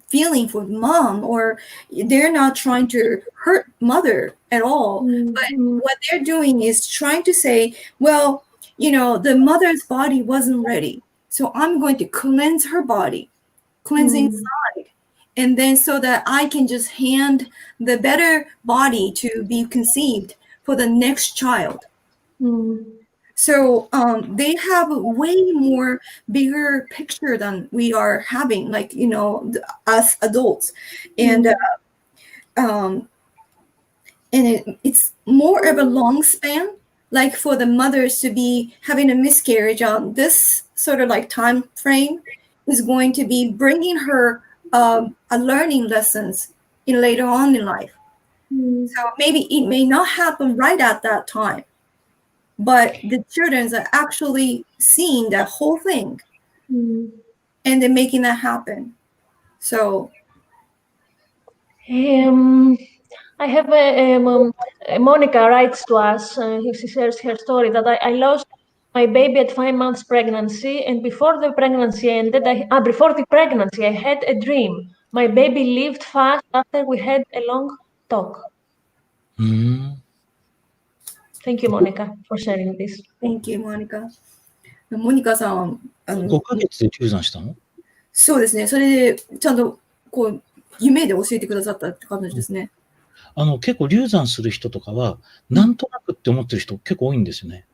feeling for mom, or they're not trying to hurt mother at all. But what they're doing is trying to say, well, the mother's body wasn't ready, so I'm going to cleanse her body, cleanse inside, and then so that I can just hand the better body to be conceived for the next child. So they have a way more bigger picture than we are having, like, us adults. And it's more of a long span, like for the mothers to be having a miscarriage on this sort of like time frame is going to be bringing her a learning lessons later on in life. So maybe it may not happen right at that time, but the children are actually seeing the whole thing and they're making that happen. So I have Monica writes to us, she shares her story that I lost my baby at 5 months pregnancy, and before the pregnancy ended, before the pregnancy, I had a dream. My baby lived fast after we had a long talk. Thank you, Monica, for sharing this. Thank you, Monica. モニカさん、5ヶ月で流産したの？そうですね。それでちゃんと夢で教えてくださったって感じですね。結構流産する人とかは、なんとなくって思ってる人結構多いんですよね。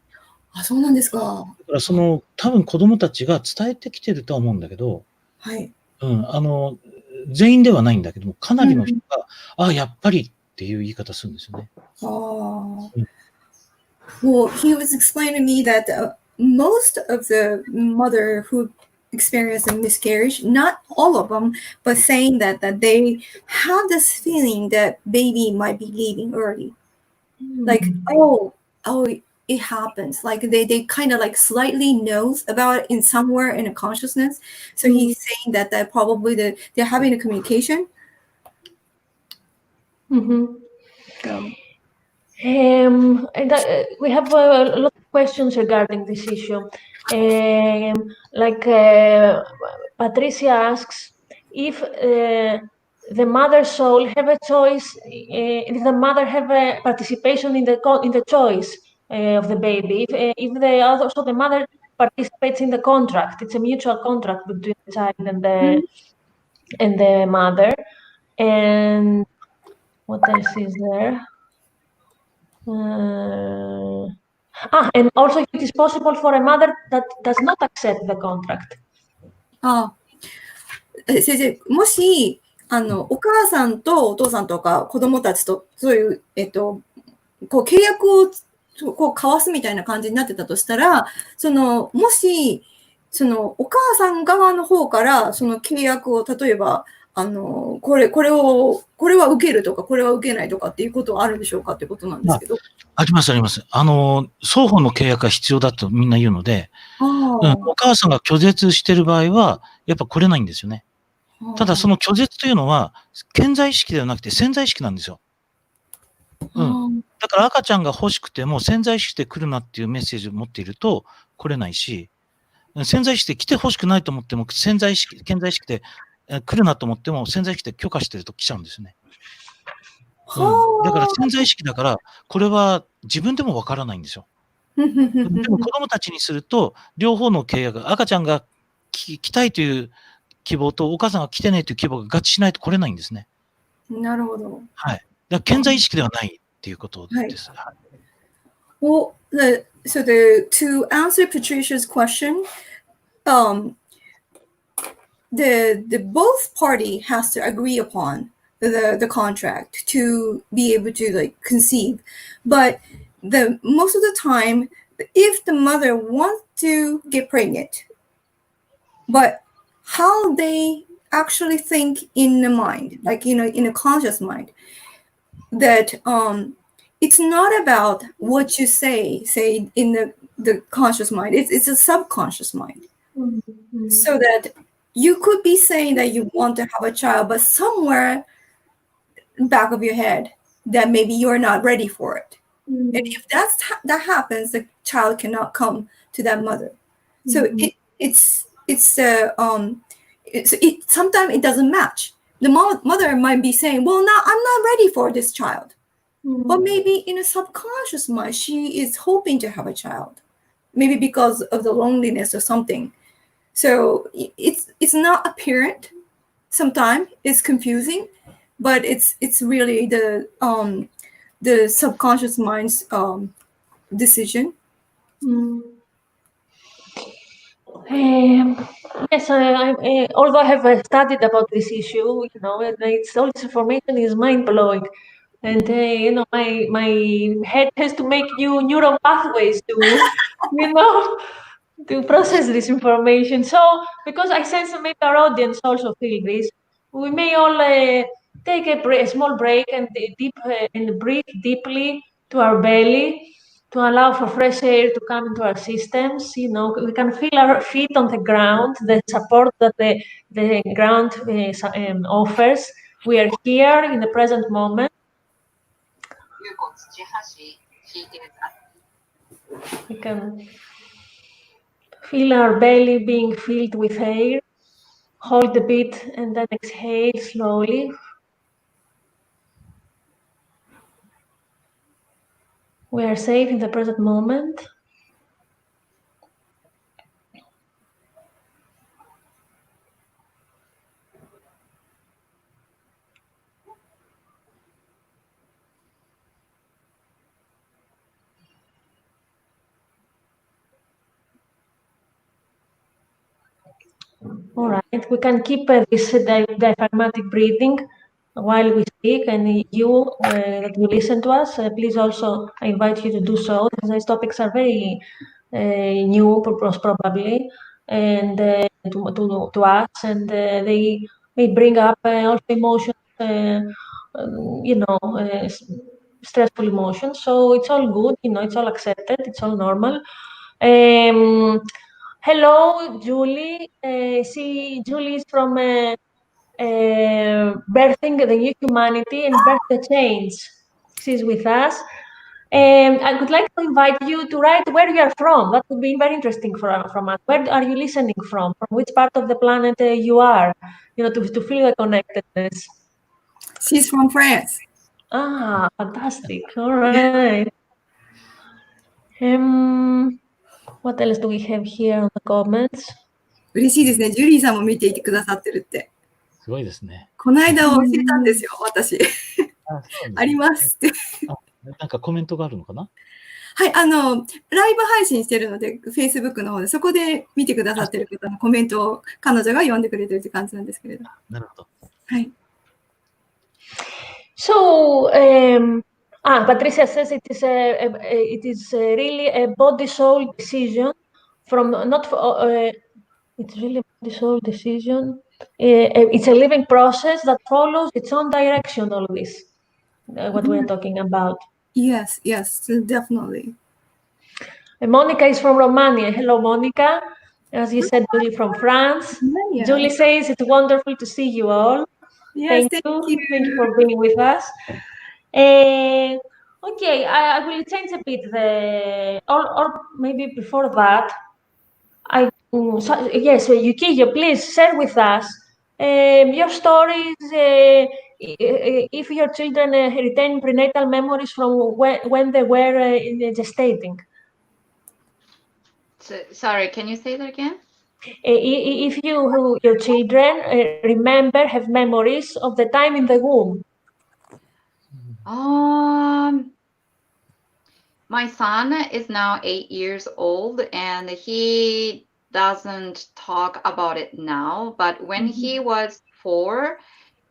そうなんですか。だから多分子供たちが伝えてきてるとは思うんだけど、はい。全員ではないんだけども、かなりの人が、やっぱりっていう言い方するんですよね。Well, he was explaining to me that most of the mother who experience a miscarriage, not all of them, but saying that they have this feeling that baby might be leaving early. Like, it happens. Like they kind of like slightly knows about it in somewhere in a consciousness. So he's saying that probably they're having a communication. We have a lot of questions regarding this issue. Patricia asks if the mother's soul have a choice. If the mother have a participation in the choice of the baby. If the mother participates in the contract, it's a mutual contract between the child and the mother. And what else is there? And also if it is possible for a mother that does not accept the contract. 先生、もしお母さんとお父さんとか子供たちとそういう契約を交わすみたいな感じになってたとしたら、もしお母さん側の方からその契約を例えばこれは受けるとか、これは受けないとかっていうことはあるんでしょうかってことなんですけど。あります、あります。双方の契約が必要だとみんな言うので、お母さんが拒絶してる場合は、やっぱ来れないんですよね。ただその拒絶というのは、顕在意識ではなくて潜在意識なんですよ。だから赤ちゃんが欲しくても潜在意識で来るなっていうメッセージを持っていると来れないし、潜在意識で来て欲しくないと思っても顕在意識で来るなと思っても潜在意識で許可してると来ちゃうんですね。だから潜在意識だから、これは自分でもわからないんですよ。でも子供たちにすると、両方の契約、赤ちゃんが来たいという希望とお母さんが来てないという希望が合致しないと来れないんですね。なるほど。はい。だから顕在意識ではないっていうことです。はい。Well, to answer Patricia's question, the both party has to agree upon the contract to be able to like conceive. But the most of the time, if the mother wants to get pregnant, but how they actually think in the mind, like in a conscious mind, that it's not about what you say in the conscious mind. It's a subconscious mind. Mm-hmm. So that you could be saying that you want to have a child, but somewhere back of your head that maybe you're not ready for it. Mm-hmm. And if that happens, the child cannot come to that mother. So sometimes it doesn't match. The mother might be saying, well, now I'm not ready for this child. But maybe in a subconscious mind, she is hoping to have a child, maybe because of the loneliness or something. So it's not apparent. Sometimes it's confusing, but it's really the subconscious mind's decision. Yes, although I have studied about this issue, it's all this information is mind blowing, and my head has to make new neural pathways to, to process this information. So, because I sense maybe our audience also feel this, we may all take a small break and and breathe deeply to our belly, to allow for fresh air to come into our systems. We can feel our feet on the ground, the support that the ground offers. We are here in the present moment. We can feel our belly being filled with air. Hold a bit and then exhale slowly. We are safe in the present moment. All right, we can keep this diaphragmatic breathing while we speak, and you that you listen to us, please also, I invite you to do so. These topics are very new, most probably, and to us, and they may bring up also emotions, stressful emotions. So it's all good, it's all accepted, it's all normal. Hello, Julie. Julie is from Birthing the New Humanity and Birth the Change. She's with us. I would like to invite you to write where you are from. That would be very interesting from us. Where are you listening from? From which part of the planet you are? To feel the connectedness. She's from France. Ah, fantastic. All right. What else do we have here on the comments? 嬉しいですね。ジュリーさんも見ていてくださってるって。すごいですね。この間教えたんですよ、私。ありますって。なんかコメントがあるのかな？はい、ライブ配信してるので、Facebook の方で、そこで見てくださってる方のコメントを彼女が読んでくれてるって感じなんですけれど。なるほど。はい。So, Patricia says it is really a body-soul decision from not it's really a body-soul decision. It's a living process that follows its own direction, all this, what we're talking about. Yes, definitely. Monica is from Romania. Hello, Monica. As you said, Julie from France. Yeah. Julie says it's wonderful to see you all. Yes, Thank you. Thank you for being with us. Okay, I will change a bit or maybe before that, yes, Yokiyo, please share with us your stories. If your children retain prenatal memories from when they were gestating. Sorry, can you say that again? If your children have memories of the time in the womb. My son is now 8 years old and he doesn't talk about it now, but when he was 4,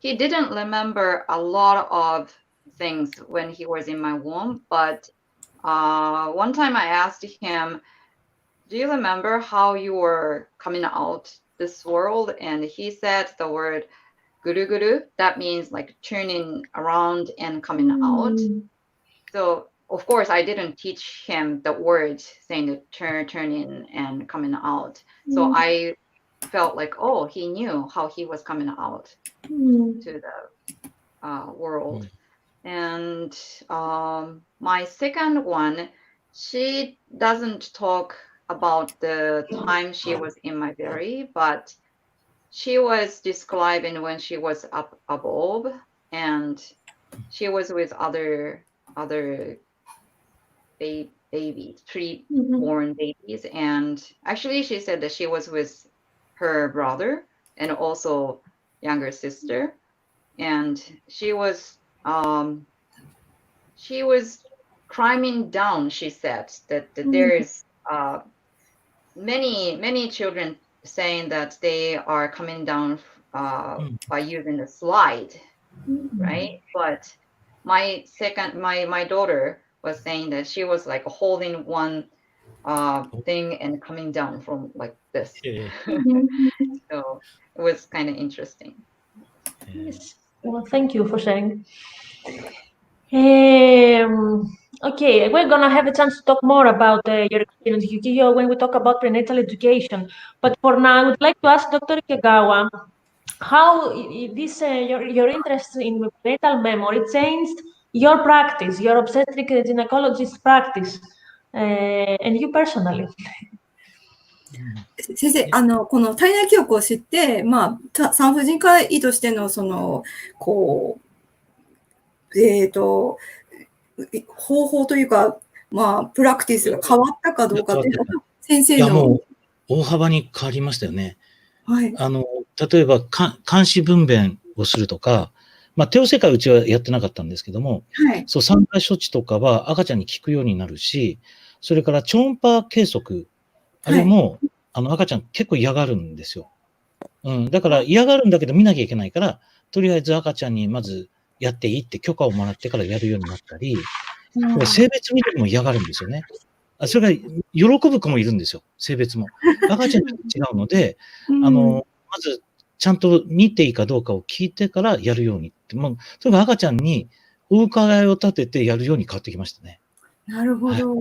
he didn't remember a lot of things when he was in my womb, but one time I asked him, do you remember how you were coming out this world? And he said the word guru guru. That means like turning around and coming out. So of course I didn't teach him the words saying the turning and coming out. So I felt like, oh, he knew how he was coming out to the world. And my second one, she doesn't talk about the time she was in my belly, but she was describing when she was up above, and she was with other babies, pre-born babies, and actually she said that she was with her brother and also younger sister, and she was climbing down. She said that there is many children saying that they are coming down by using the slide, right? But my daughter was saying that she was like holding one thing and coming down from like this. So it was kind of interesting. Yes. Well, thank you for sharing. Okay, we're gonna have a chance to talk more about your experience, Yokiyo, when we talk about prenatal education. But for now, I would like to ask Dr. Ikegawa how this your interest in prenatal memory changed your practice, your obstetric gynecologist practice, and you personally. 先生、この体内記憶を知って、産婦人科医としての、こう、方法というか、プラクティスが変わったかどうかというのは、先生の。いや、もう、大幅に変わりましたよね。はい。例えば、監視分娩をするとか、帝王切開うちはやってなかったんですけども、はい。そう、産科処置とかは赤ちゃんに効くようになるし、それから超音波計測、あれも、赤ちゃん結構嫌がるんですよ。だから嫌がるんだけど見なきゃいけないから、とりあえず赤ちゃんにまずやっていいって許可をもらってからやるようになったり、性別見ても嫌がるんですよね。それが喜ぶ子もいるんですよ、性別も。赤ちゃんと違うので、まずちゃんと見ていいかどうかを聞いてからやるようにって、とにかく赤ちゃんにお伺いを立ててやるように変わってきましたね。なるほど。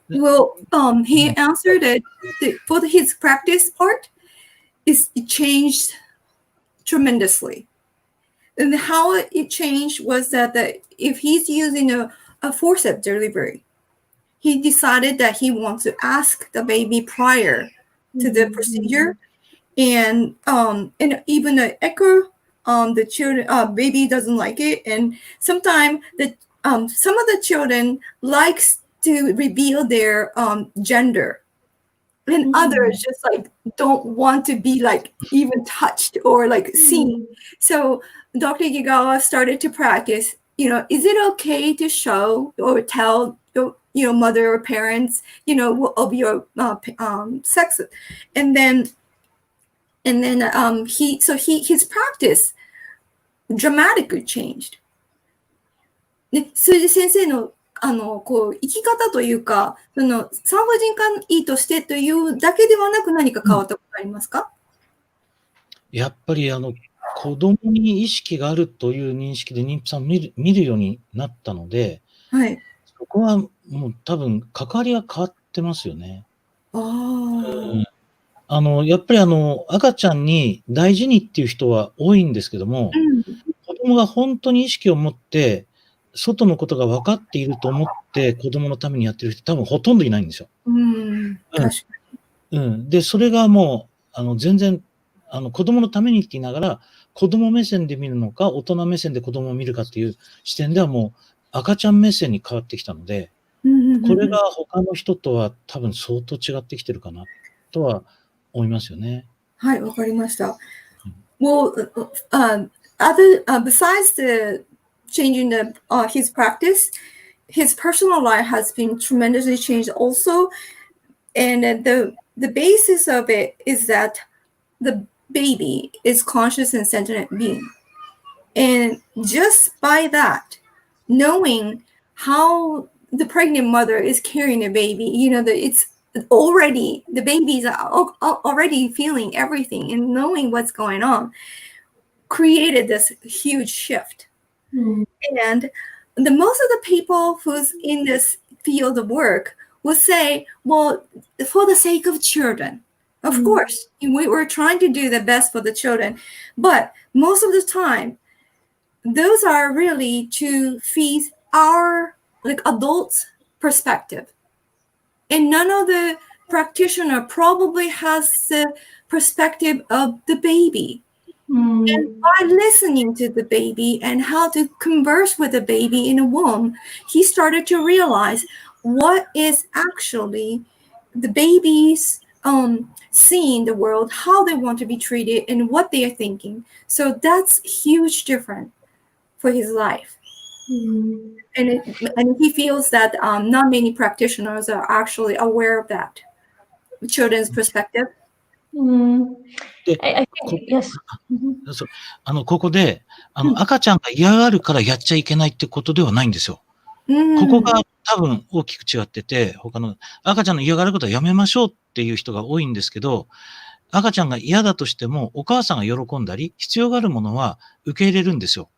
Well, he answered that for his practice part, it changed tremendously. And how it changed was that if he's using a forceps delivery, he decided that he wants to ask the baby prior to the procedure, and even the echo, the children, baby doesn't like it, and sometimes some of the children likes to reveal their gender, and others just like don't want to be like even touched or like seen. So Dr. Ikegawa started to practice, is it okay to show or tell your mother or parents, of your sex? And then his practice dramatically changed. ね、それで先生の生き方というか、産婦人科医としてというだけではなく何か変わったことありますか？やっぱり子供に意識があるという認識で妊婦さんを見るようになったので、はい。そこはもう多分関わりは変わってますよね。やっぱり赤ちゃんに大事にっていう人は多いんですけども、子供が本当に意識を持って、外のことが分かっていると思って子供のためにやってる人多分ほとんどいないんですよ。確かに。で、それがもう、全然、子供のためにって言いながら、子供目線で見るのか、大人目線で子供を見るかっていう視点ではもう赤ちゃん目線に変わってきたので、これが他の人とは多分相当違ってきてるかなとは思いますよね。はい、わかりました。Well, besides the changing his practice, his personal life has been tremendously changed also, and the basis of it is that the baby is conscious and sentient being. And just by that, knowing how the pregnant mother is carrying a baby, you know, that it's already, the babies are already feeling everything and knowing what's going on created this huge shift. And most of the people who's in this field of work will say, well, for the sake of children, of course, we're trying to do the best for the children. But most of the time, those are really to feed our like adults' perspective. And none of the practitioner probably has the perspective of the baby. And by listening to the baby and how to converse with the baby in a womb, he started to realize what is actually the baby's seeing the world, how they want to be treated, and what they are thinking. So that's huge difference for his life. And he feels that not many practitioners are actually aware of that children's perspective. I think, yes. そうここで、赤ちゃんが嫌がるからやっちゃいけないってことではないんですよ。ここが多分大きく違ってて、他の赤ちゃんの嫌がることはやめましょうっていう人が多いんですけど、赤ちゃんが嫌だとしても、お母さんが喜んだり、必要があるものは受け入れるんですよ。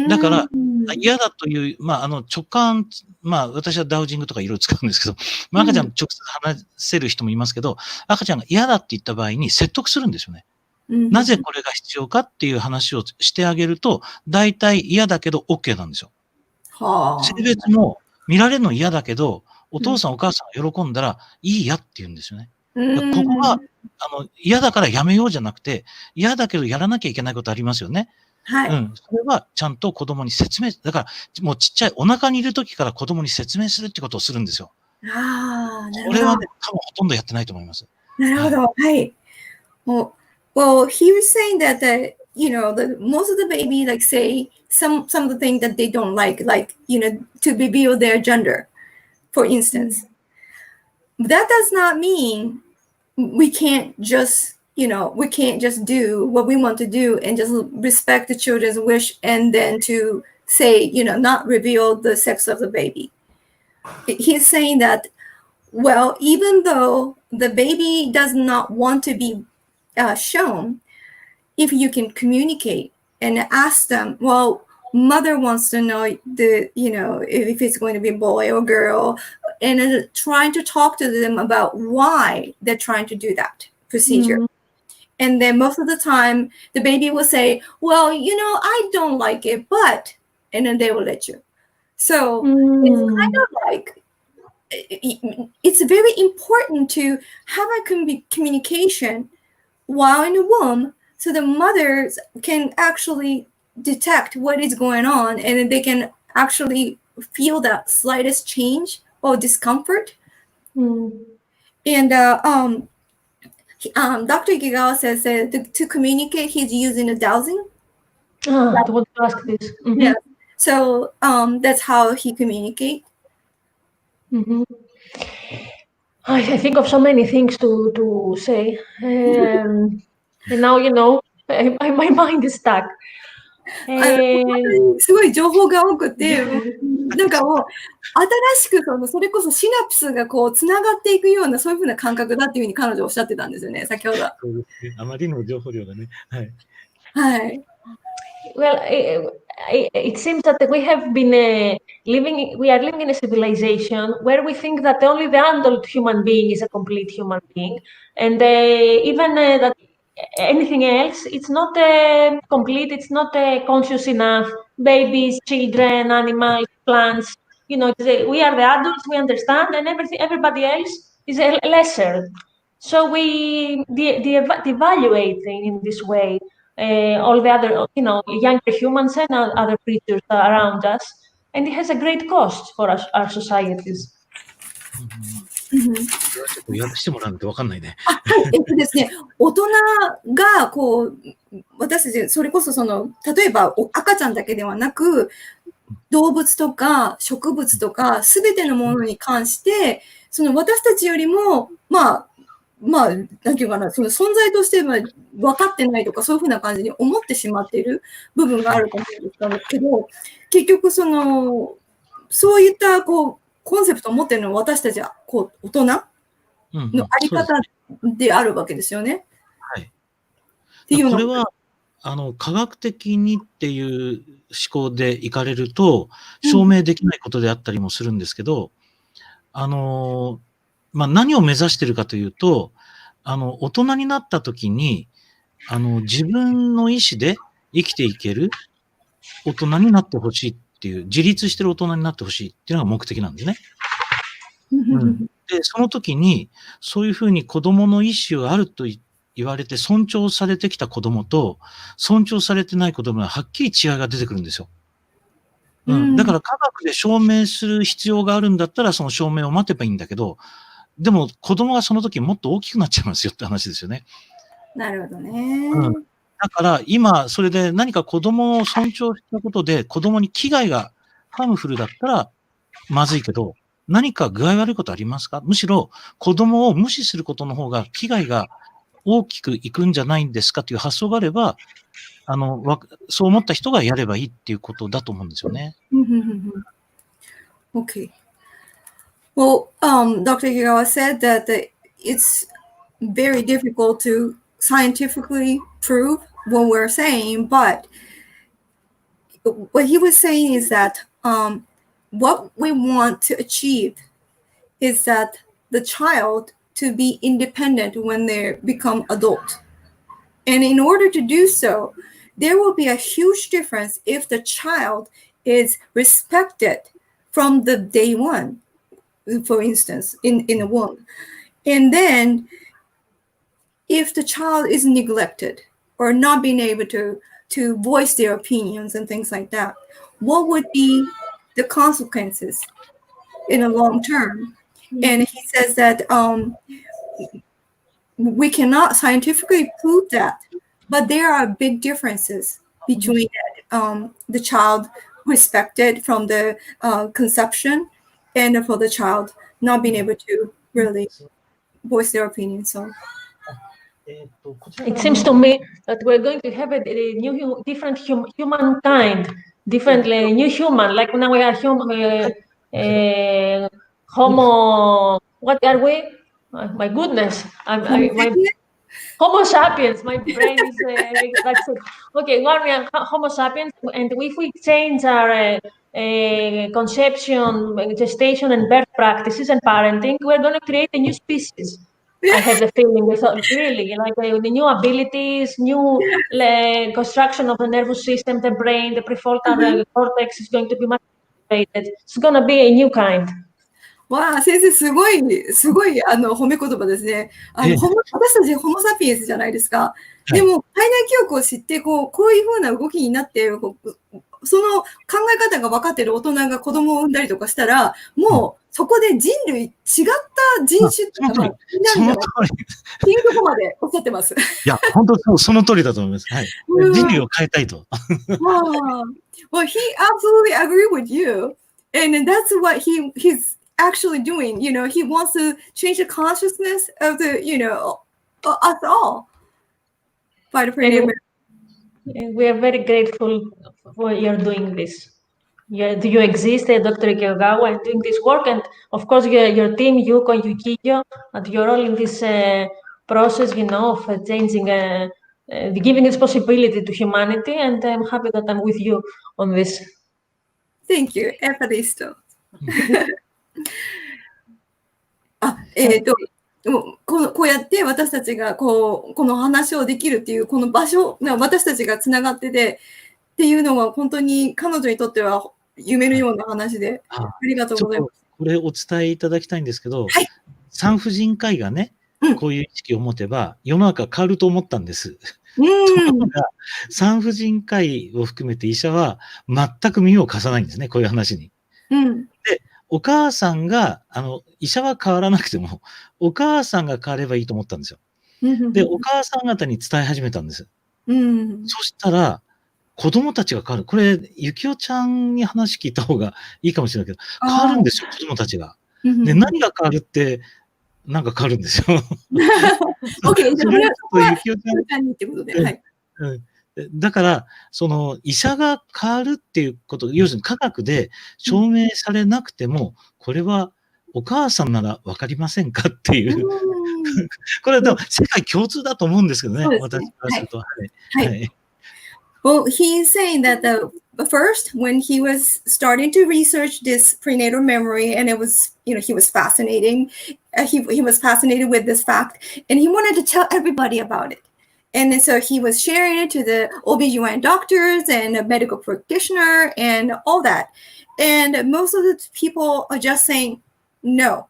だから、嫌だという、直感、私はダウジングとかいろいろ使うんですけど、赤ちゃん直接話せる人もいますけど、赤ちゃんが嫌だって言った場合に説得するんですよね。なぜこれが必要かっていう話をしてあげると、大体嫌だけど OK なんですよ。性別も見られるの嫌だけど、お父さんお母さんが喜んだらいいやって言うんですよね。ここは、嫌だからやめようじゃなくて、嫌だけどやらなきゃいけないことありますよね。それはちゃんと子供に説明、だからもうちっちゃいお腹にいる時から子供に説明するってことをするんですよ。これはね、多分ほとんどやってないと思います。なるほど。はい。Well, he was saying that most of the baby like say some of the things that they don't like to reveal their gender, for instance. That does not mean we can't just do what we want to do and just respect the children's wish and then to say, not reveal the sex of the baby. He's saying that, well, even though the baby does not want to be shown, if you can communicate and ask them, well, mother wants to know if it's going to be a boy or girl, and trying to talk to them about why they're trying to do that procedure. And then most of the time, the baby will say, well, I don't like it, but, and then they will let you. So it's kind of like, it's very important to have a communication while in the womb so the mothers can actually detect what is going on and then they can actually feel that slightest change or discomfort. And Dr. Ikegawa says that to communicate, he's using a dowsing. I want to ask this. Yeah. So that's how he communicates. I think of so many things to say. And now, my mind is stuck. すごい情報が多くて、なんかもう新しくそれこそシナプスがこうつながっていくようなそういう風な感覚だっていうふうに彼女おっしゃってたんですよね、先ほど。そうですね。あまりの情報量がね。はい。はい。Well, it seems that we have been we are living in a civilization where we think that only the adult human being is a complete human being, and even that anything else, it's not complete, it's not conscious enough. Babies, children, animals, plants, we are the adults, we understand, and everybody else is lesser. So we devaluate in this way all the other, younger humans and other creatures around us, and it has a great cost for our societies. 訳してもらわないと分かんないね。ですね、大人がこう私たちそれこそ例えば赤ちゃんだけではなく動物とか植物とかすべてのものに関して私たちよりもまあ、なんていうかな、その存在として分かってないとか、そういうふうな感じに思ってしまっている部分があると思うんですけど、結局そういったコンセプトを持っているのは私たちは大人のあり方であるわけですよね。はい。っていうのこれは、科学的にっていう思考でいかれると、証明できないことであったりもするんですけど、何を目指しているかというと、大人になった時に、自分の意思で生きていける大人になってほしいっていう、自立してる大人になってほしいっていうのが目的なんですね。で、その時に、そういうふうに子供の意思があると言われて尊重されてきた子供と、尊重されてない子供ははっきり違いが出てくるんですよ。だから科学で証明する必要があるんだったら、その証明を待てばいいんだけど、でも子供がその時もっと大きくなっちゃいますよって話ですよね。なるほどね。だから今、それで何か子供を尊重したことで、子供に危害がハームフルだったらまずいけど、何か具合悪いことありますか？むしろ子供を無視することの方が危害が大きくいくんじゃないんですかという発想があれば、そう思った人がやればいいっていうことだと思うんですよね。Okay. Well, Dr. Ikegawa said that it's very difficult to scientifically prove what we're saying, but what he was saying is that what we want to achieve is that the child to be independent when they become adult. And in order to do so, there will be a huge difference if the child is respected from the day one, for instance, in the womb. And then if the child is neglected or not being able to voice their opinions and things like that, what would be the consequences in the long term? And he says that we cannot scientifically prove that, but there are big differences between the child respected from the conception and for the child not being able to really voice their opinion. So it seems to me that we're going to have a new, different humankind, different new human. Like now we are Homo. What are we? My goodness, Homo sapiens. My brain is that's it. Okay, we are Homo sapiens, and if we change our conception, gestation, and birth practices and parenting, we're going to create a new species. I have the feeling, really, like the new abilities, new construction of the nervous system, the brain, the prefrontal cortex is going to be much activated. It's going to be a new kind. わあ、先生、すごい、褒め言葉ですね。私たちホモサピエンスじゃないですか。でも、体内記憶を知って、こういうふうな動きになって、その考え方が分かっている大人が子供を産んだりとかしたら、もう、そこで人類、違った人種とかが、その通り。っていうところまでおっしゃってます。いや、本当その通りだと思います。はい。人類を変えたいと。Well, he absolutely agree with you. And that's what he's actually doing. You know, he wants to change the consciousness of the, us all. By the prenatal. We are very grateful for your doing this. Do you exist, Dr. Ikegawa, and doing this work? And of course, your team, Yuko and Yokiyo, and you're all in this process, of changing, giving this possibility to humanity. And I'm happy that I'm with you on this. Thank you. Evaristo. こうやって私たちがこの話をできるっていうこの場所、私たちがつながっててっていうのは本当に彼女にとっては夢のような話で、ありがとうございます。これお伝えいただきたいんですけど、産婦人科医がね、こういう意識を持てば世の中変わると思ったんです。ところが産婦人科医を含めて医者は全く耳を貸さないんですね、こういう話に。で、お母さんが、医者は変わらなくても、お母さんが変わればいいと思ったんですよ。で、お母さん方に伝え始めたんです。そしたら、子供たちが変わる。これ、ゆきおちゃんに話聞いた方がいいかもしれないけど、変わるんですよ、子供たちが。で、何が変わるって、なんか変わるんですよ。OK、それはちょっとゆきおちゃん、ゆきおちゃんにってことで。はい。だから、その医者が変わるっていうこと、要するに科学で証明されなくても、これはお母さんならわかりませんかっていう。これはでも世界共通だと思うんですけどね、私からすると。はい。Well, he's saying that first, when he was starting to research this prenatal memory, and it was, he was fascinating. He was fascinated with this fact, and he wanted to tell everybody about it. And so he was sharing it to the OBGYN doctors and a medical practitioner and all that. And most of the people are just saying, no,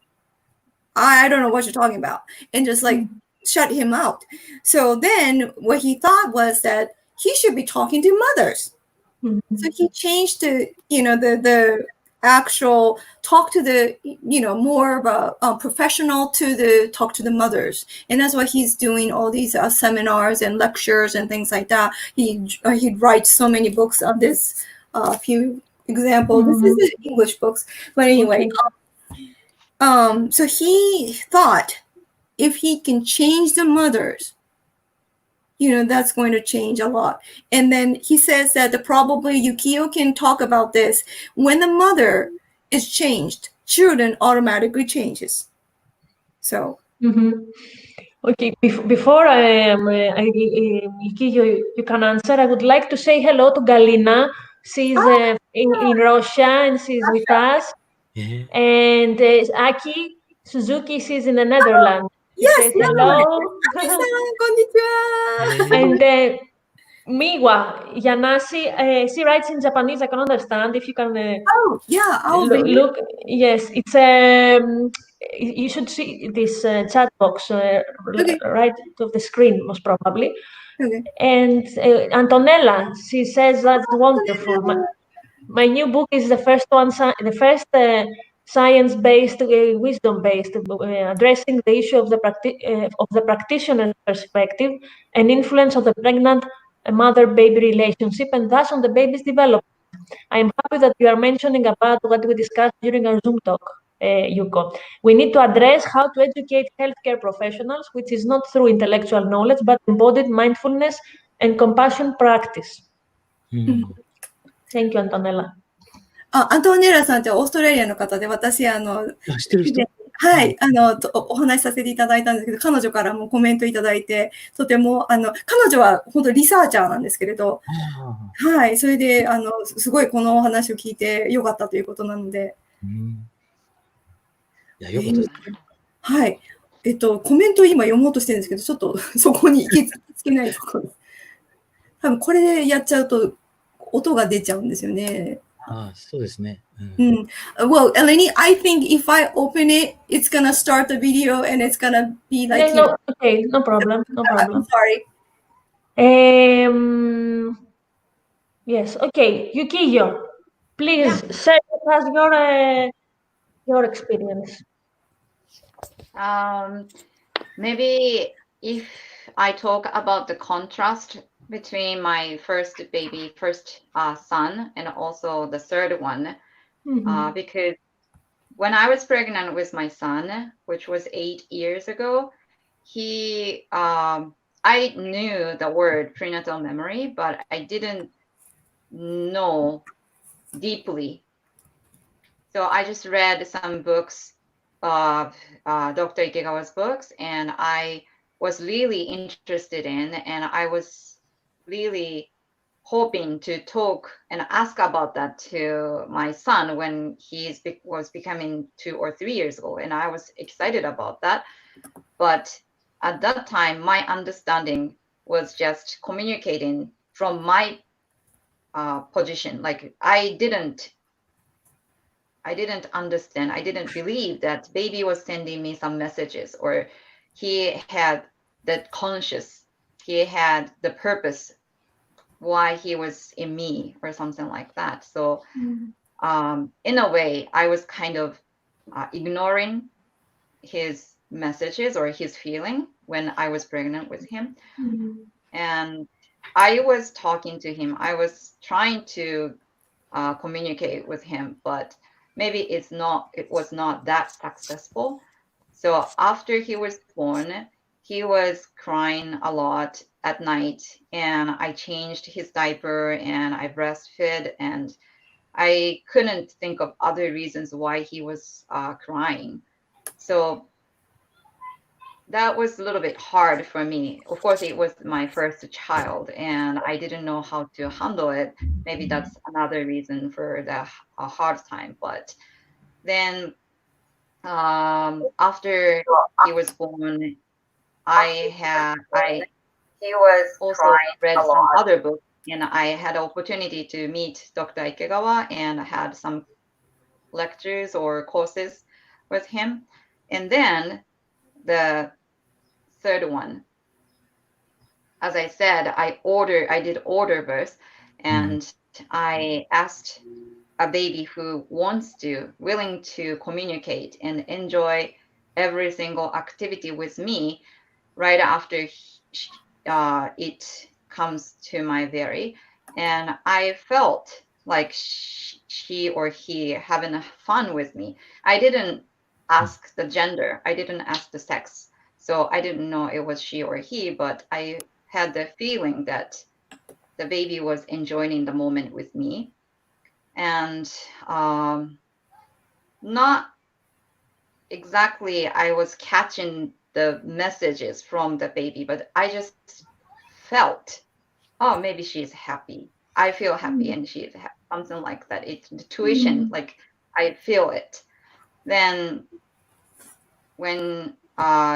I don't know what you're talking about, and just like shut him out. So then what he thought was that he should be talking to mothers. So he changed to, the actual talk to the, more of a professional to talk to the mothers. And that's why he's doing all these seminars and lectures and things like that. He writes so many books of this, few examples. This is English books. But anyway, so he thought if he can change the mothers, that's going to change a lot. And then he says that probably Yokiyo can talk about this. When the mother is changed, children automatically changes. So. Okay, before Yokiyo, you can answer. I would like to say hello to Galina. She's in Russia and she's with us. And Aki Suzuki, she's in the Netherlands. Yes, hello. And Miwa Yanasi, she writes in Japanese. I can understand if you can. Look. Yes, it's you should see this chat box right of the screen, most probably. And Antonella, she says that's wonderful. My new book is the first one, the first science-based, wisdom-based, addressing the issue of the practitioner's perspective and influence of the pregnant mother-baby relationship, and thus on the baby's development. I am happy that you are mentioning about what we discussed during our Zoom talk, Yuko. We need to address how to educate healthcare professionals, which is not through intellectual knowledge, but embodied mindfulness and compassion practice. Thank you, Antonella. アントネラさんってオーストラリアの方で、私、知ってる人？はい、お話しさせていただいたんですけど、彼女からもコメントいただいて、とても、彼女は本当リサーチャーなんですけれど、はい、それで、すごいこのお話を聞いてよかったということなので。いや、よかったです。はい。コメントを今読もうとしてるんですけど、ちょっとそこに行きつけないところです。多分これでやっちゃうと、音が出ちゃうんですよね。そうですね。Well, Eleni, I think if I open it, it's gonna start the video and it's gonna be like. Okay, no problem. I'm sorry. Yes. Okay, Yokiyo, please share with us your experience. Maybe if I talk about the contrast between my first son and also the third one, because when I was pregnant with my son, which was 8 years ago, I knew the word prenatal memory, but I didn't know deeply. So I just read some books of Dr. Ikegawa's books, and I was really interested in, and I was really hoping to talk and ask about that to my son when he was becoming 2 or 3 years old, and I was excited about that. But at that time, my understanding was just communicating from my position. Like I didn't understand. I didn't believe that baby was sending me some messages, or he had that conscious, he had the purpose why he was in me or something like that. So in a way, I was kind of ignoring his messages or his feeling when I was pregnant with him. And I was talking to him. I was trying to communicate with him, but maybe it was not that successful. So after he was born, he was crying a lot at night, and I changed his diaper and I breastfed, and I couldn't think of other reasons why he was crying. So that was a little bit hard for me. Of course, it was my first child, and I didn't know how to handle it. Maybe that's another reason for the hard time. But then after he was born, he was also read some other books, and I had opportunity to meet Dr. Ikegawa and had some lectures or courses with him. And then the third one, as I said, I did order birth, and I asked a baby who willing to communicate and enjoy every single activity with me right after it comes to my belly. And I felt like she or he having fun with me. I didn't ask the gender. I didn't ask the sex. So I didn't know it was she or he, but I had the feeling that the baby was enjoying the moment with me. And not exactly I was catching the messages from the baby, but I just felt, oh, maybe she's happy. I feel happy and she's happy, something like that. It's intuition, like I feel it. Then when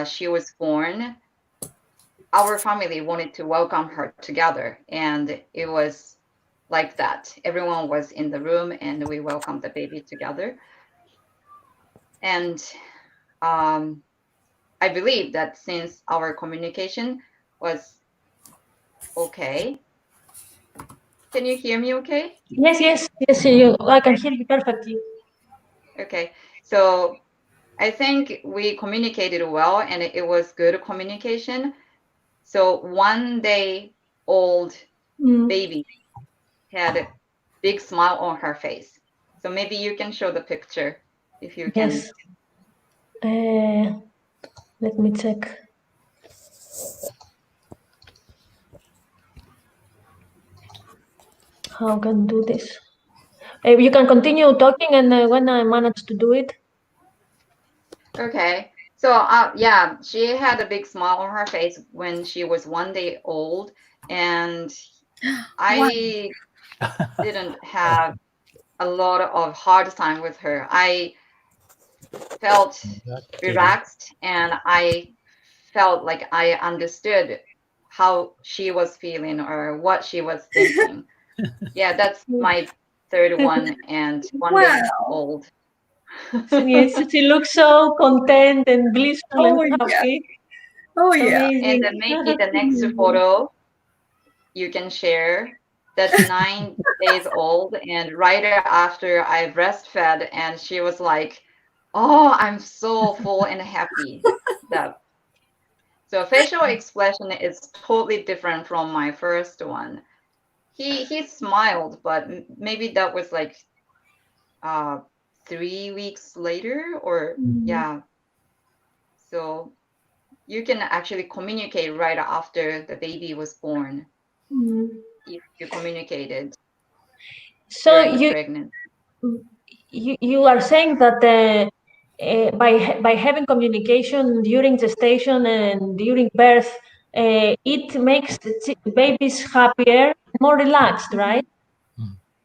she was born, our family wanted to welcome her together, and it was like that. Everyone was in the room and we welcomed the baby together. And I believe that since our communication was okay. Can you hear me okay? Yes, I can hear you perfectly. Okay, so I think we communicated well and it was good communication. So 1 day old baby had a big smile on her face. So maybe you can show the picture if you can. Yes. Let me check. How can do this? You can continue talking, and when I manage to do it. Okay. So yeah, she had a big smile on her face when she was 1 day old, and I didn't have a lot of hard time with her. I felt relaxed and I felt like I understood how she was feeling or what she was thinking. Yeah, that's my third one and 1 day old. Yes, she looks so content and blissful and happy. Oh yeah. Amazing. And then maybe the next photo you can share. That's 9 days old, and right after I breastfed, and she was like, "Oh, I'm so full and happy." So facial expression is totally different from my first one. He smiled, but maybe that was like 3 weeks later, or yeah. So you can actually communicate right after the baby was born. If you communicated So during the pregnancy. you are saying that by having communication during gestation and during birth, it makes the babies happier, more relaxed, right?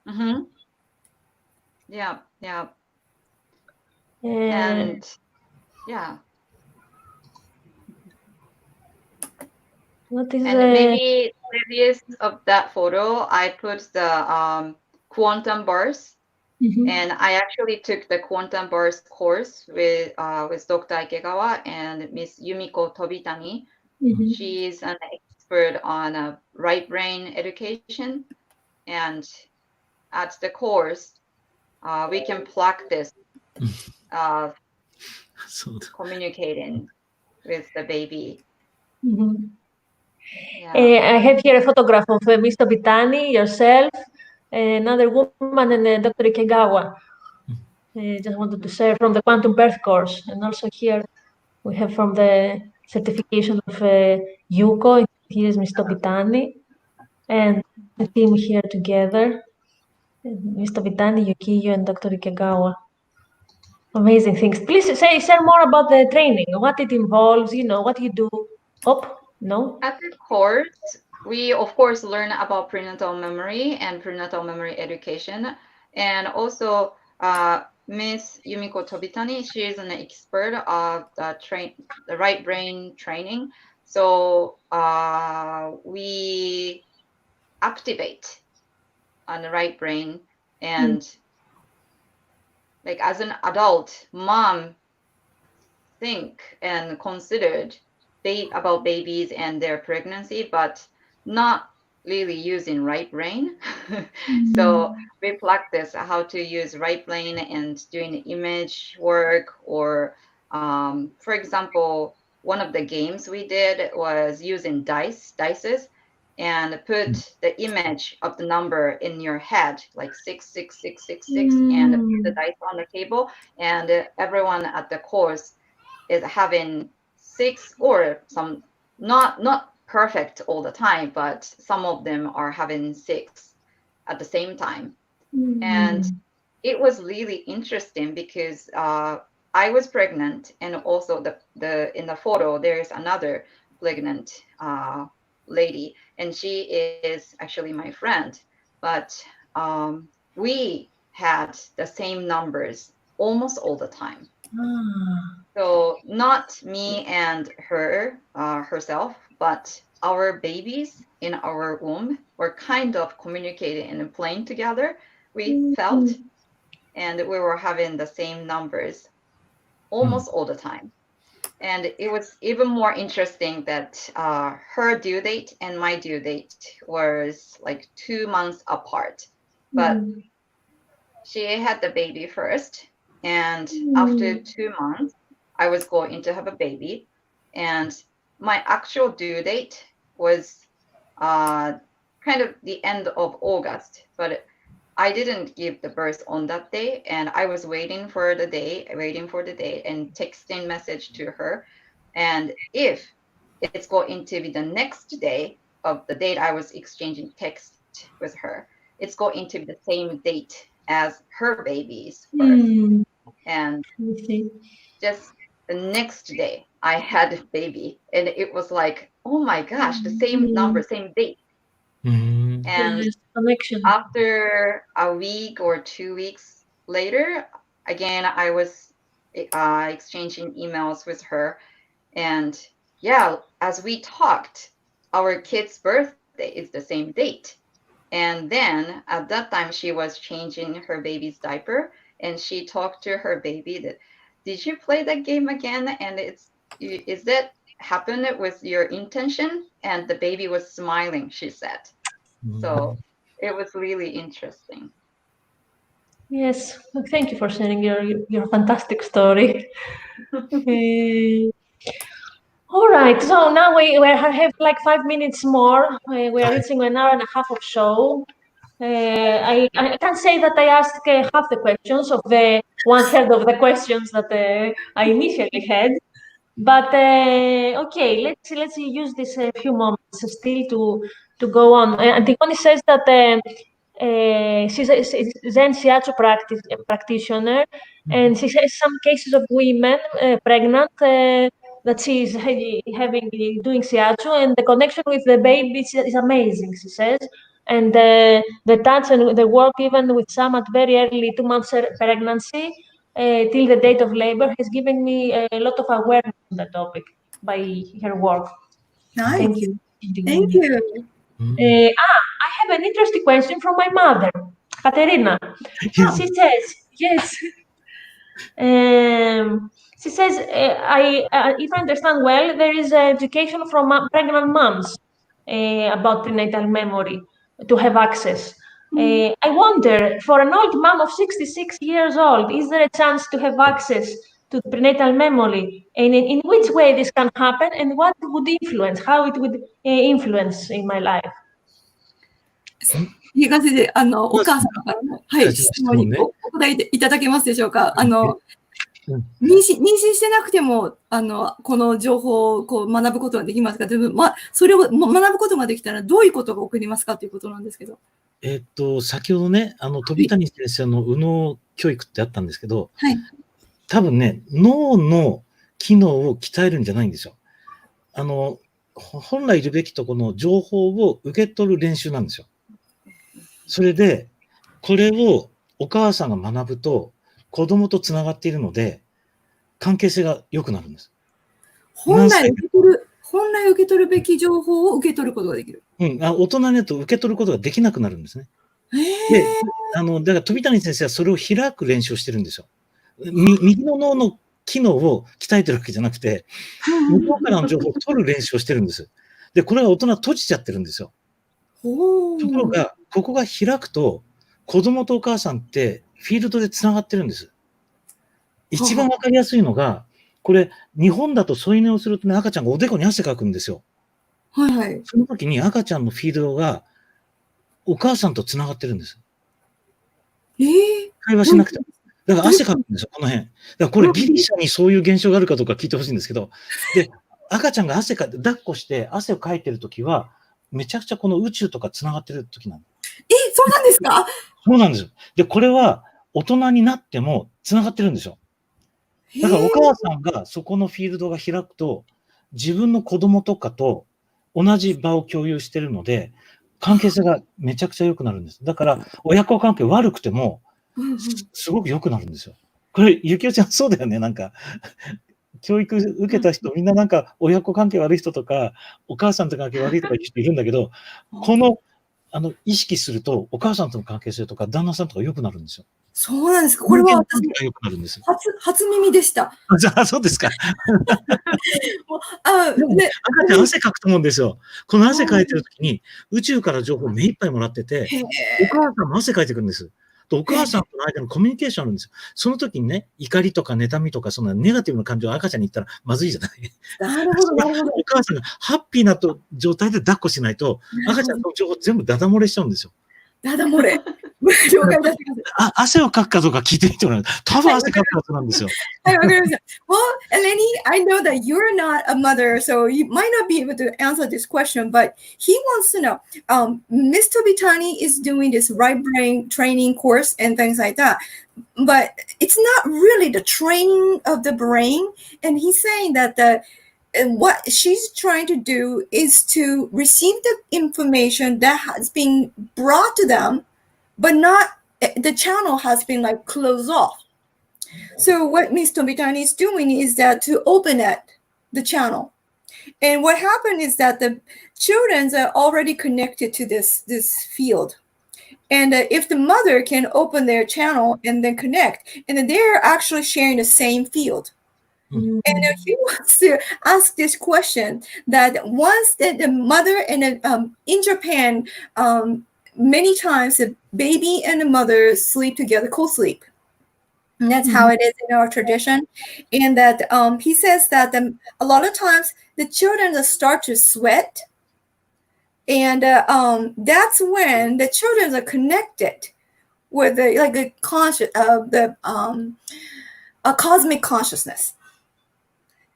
Mm-hmm. Yeah. And yeah. What is And maybe previous of that photo, I put the quantum bars, and I actually took the quantum bars course with Dr. Ikegawa and Miss Yumiko Tobitani. She's an expert on right brain education, and at the course, we can practice communicating with the baby. Yeah. I have here a photograph of Miss Tobitani, yourself, another woman, and Dr. Ikegawa. Just wanted to share from the quantum birth course, and also here We have from the certification of Yuko, here is Mr. Bitani, and the team here together, Mr. Bitani, Yokiyo, and Dr. Ikegawa. Amazing things. Please share more about the training, what it involves, what you do. No? At the course, we of course learn about prenatal memory and prenatal memory education, and also Miss Yumiko Tobitani, she is an expert of the right brain training. So we activate on the right brain, and like as an adult, mom think and considered about babies and their pregnancy, but not really using right brain. So we practice how to use right brain and doing image work, or for example, one of the games we did was using dices, and put the image of the number in your head, like 66666, and put the dice on the table, and everyone at the course is having 6, or some not perfect all the time, but some of them are having 6 at the same time. And it was really interesting because I was pregnant, and also the in the photo there's another pregnant lady, and she is actually my friend, but we had the same numbers almost all the time. So not me and her herself, but our babies in our womb were kind of communicating and playing together, we felt, and we were having the same numbers almost all the time. And it was even more interesting that her due date and my due date was like 2 months apart, but she had the baby first, and after 2 months I was going to have a baby, and my actual due date was kind of the end of August, but I didn't give the birth on that day, and I was waiting for the day, and texting message to her, and if it's going to be the next day of the date I was exchanging text with her, it's going to be the same date as her baby's birth. And just the next day I had a baby, and it was like, oh my gosh, the same number, same date. And after a week or 2 weeks later, again, I was exchanging emails with her, and yeah, as we talked, our kid's birthday is the same date. And then at that time she was changing her baby's diaper, and she talked to her baby that, did you play that game again? And is that happened with your intention? And the baby was smiling, she said. So it was really interesting. Yes, thank you for sharing your fantastic story. All right, so now we have like 5 minutes more. We are reaching an hour and a half of show. I can say that I asked half the questions of the 1/3 of the questions that I initially had. But okay, let's use this few moments still to go on. Antigone says that she's a Zen Shiatsu practitioner, and she has some cases of women pregnant that she's doing Shiatsu, and the connection with the baby is amazing, she says. And the touch and the work, even with some at very early 2 months pregnancy, till the date of labor, has given me a lot of awareness on the topic by her work. Nice. Thank you. Thank you. I have an interesting question from my mother, Katerina. She says, yes. She says, if I understand well, there is education from pregnant moms about prenatal memory to have access. I wonder, for an old mom of 66 years old, is there a chance to have access to prenatal memory? And in which way this can happen, and what would influence, how it would influence in my life? いい感じで、お母さんからの、はい、質問にお答えいただけますでしょうか。妊娠してなくても、この情報をこう学ぶことができますか？それを学ぶことができたらどういうことが起こりますかということなんですけど。先ほどね、飛谷先生の右脳教育ってあったんですけど、はい。多分ね、脳の機能を鍛えるんじゃないんですよ。本来いるべきとこの情報を受け取る練習なんですよ。それで、これをお母さんが学ぶと、子供とつながっているので、関係性が良くなるんです。本来受け取るべき情報を受け取ることができる。大人になると受け取ることができなくなるんですね。で、だから飛谷先生はそれを開く練習をしてるんですよ。右の脳の機能を鍛えてるわけじゃなくて、向こうからの情報を取る練習をしてるんです。で、これは大人閉じちゃってるんですよ。ところが、ここが開くと、子供とお母さんってフィールドでつながってるんです。一番わかりやすいのが、これ、日本だと添い寝をするとね、赤ちゃんがおでこに汗かくんですよ。はいはい。その時に赤ちゃんのフィールドが、お母さんとつながってるんです。会話しなくても。だから汗かくんですよ、この辺。だからこれギリシャにそういう現象があるかどうか聞いてほしいんですけど、で、赤ちゃんが抱っこして汗をかいてるときは、めちゃくちゃこの宇宙とかつながってるときなんです。そうなんですか？そうなんですよ。で、これは大人になってもつながってるんですよ。だからお母さんがそこのフィールドが開くと、自分の子供とかと同じ場を共有してるので、関係性がめちゃくちゃ良くなるんです。だから、親子関係悪くても、すごく良くなるんですよ。これ、ゆきおちゃんそうだよね、なんか。教育受けた人、みんななんか親子関係悪い人とか、お母さんと関係悪いとかいう人いるんだけど、この、意識すると、お母さんとの関係性とか、旦那さんとか良くなるんですよ。そうなんですか。これは私、良くなるんです。初耳でした。じゃあ、そうですか。赤ちゃん汗かくと思うんですよ。この汗かいてるときに、宇宙から情報を目いっぱいもらってて、お母さんも汗かいてくるんです。お母さんとの間のコミュニケーションあるんですよ。その時にね、怒りとか妬みとか、そんなネガティブな感情を赤ちゃんに言ったらまずいじゃない。なるほど、なるほど。お母さんがハッピーな状態で抱っこしないと、赤ちゃんの情報全部ダダ漏れしちゃうんですよ。ダダ漏れ。了解いたします。汗をかくかどうか聞いてみてもらう。多分汗かくはずなんですよ。はい、わかりました。Well, Eleni, I know that you're not a mother, so you might not be able to answer this question, but he wants to know, Ms. Tobitani is doing this right brain training course and things like that, but it's not really the training of the brain. And he's saying that what she's trying to do is to receive the information that has been brought to them, but not the channel has been like closed off. So what Ms. Tobitani is doing is that to open the channel. And what happened is that the children are already connected to this field. And if the mother can open their channel and then connect, and then they're actually sharing the same field. And he wants to ask this question that once the mother and in Japan, many times the baby and the mother sleep together, co-sleep. And that's how it is in our tradition. And that he says that a lot of times the children start to sweat. And that's when the children are connected with a cosmic consciousness.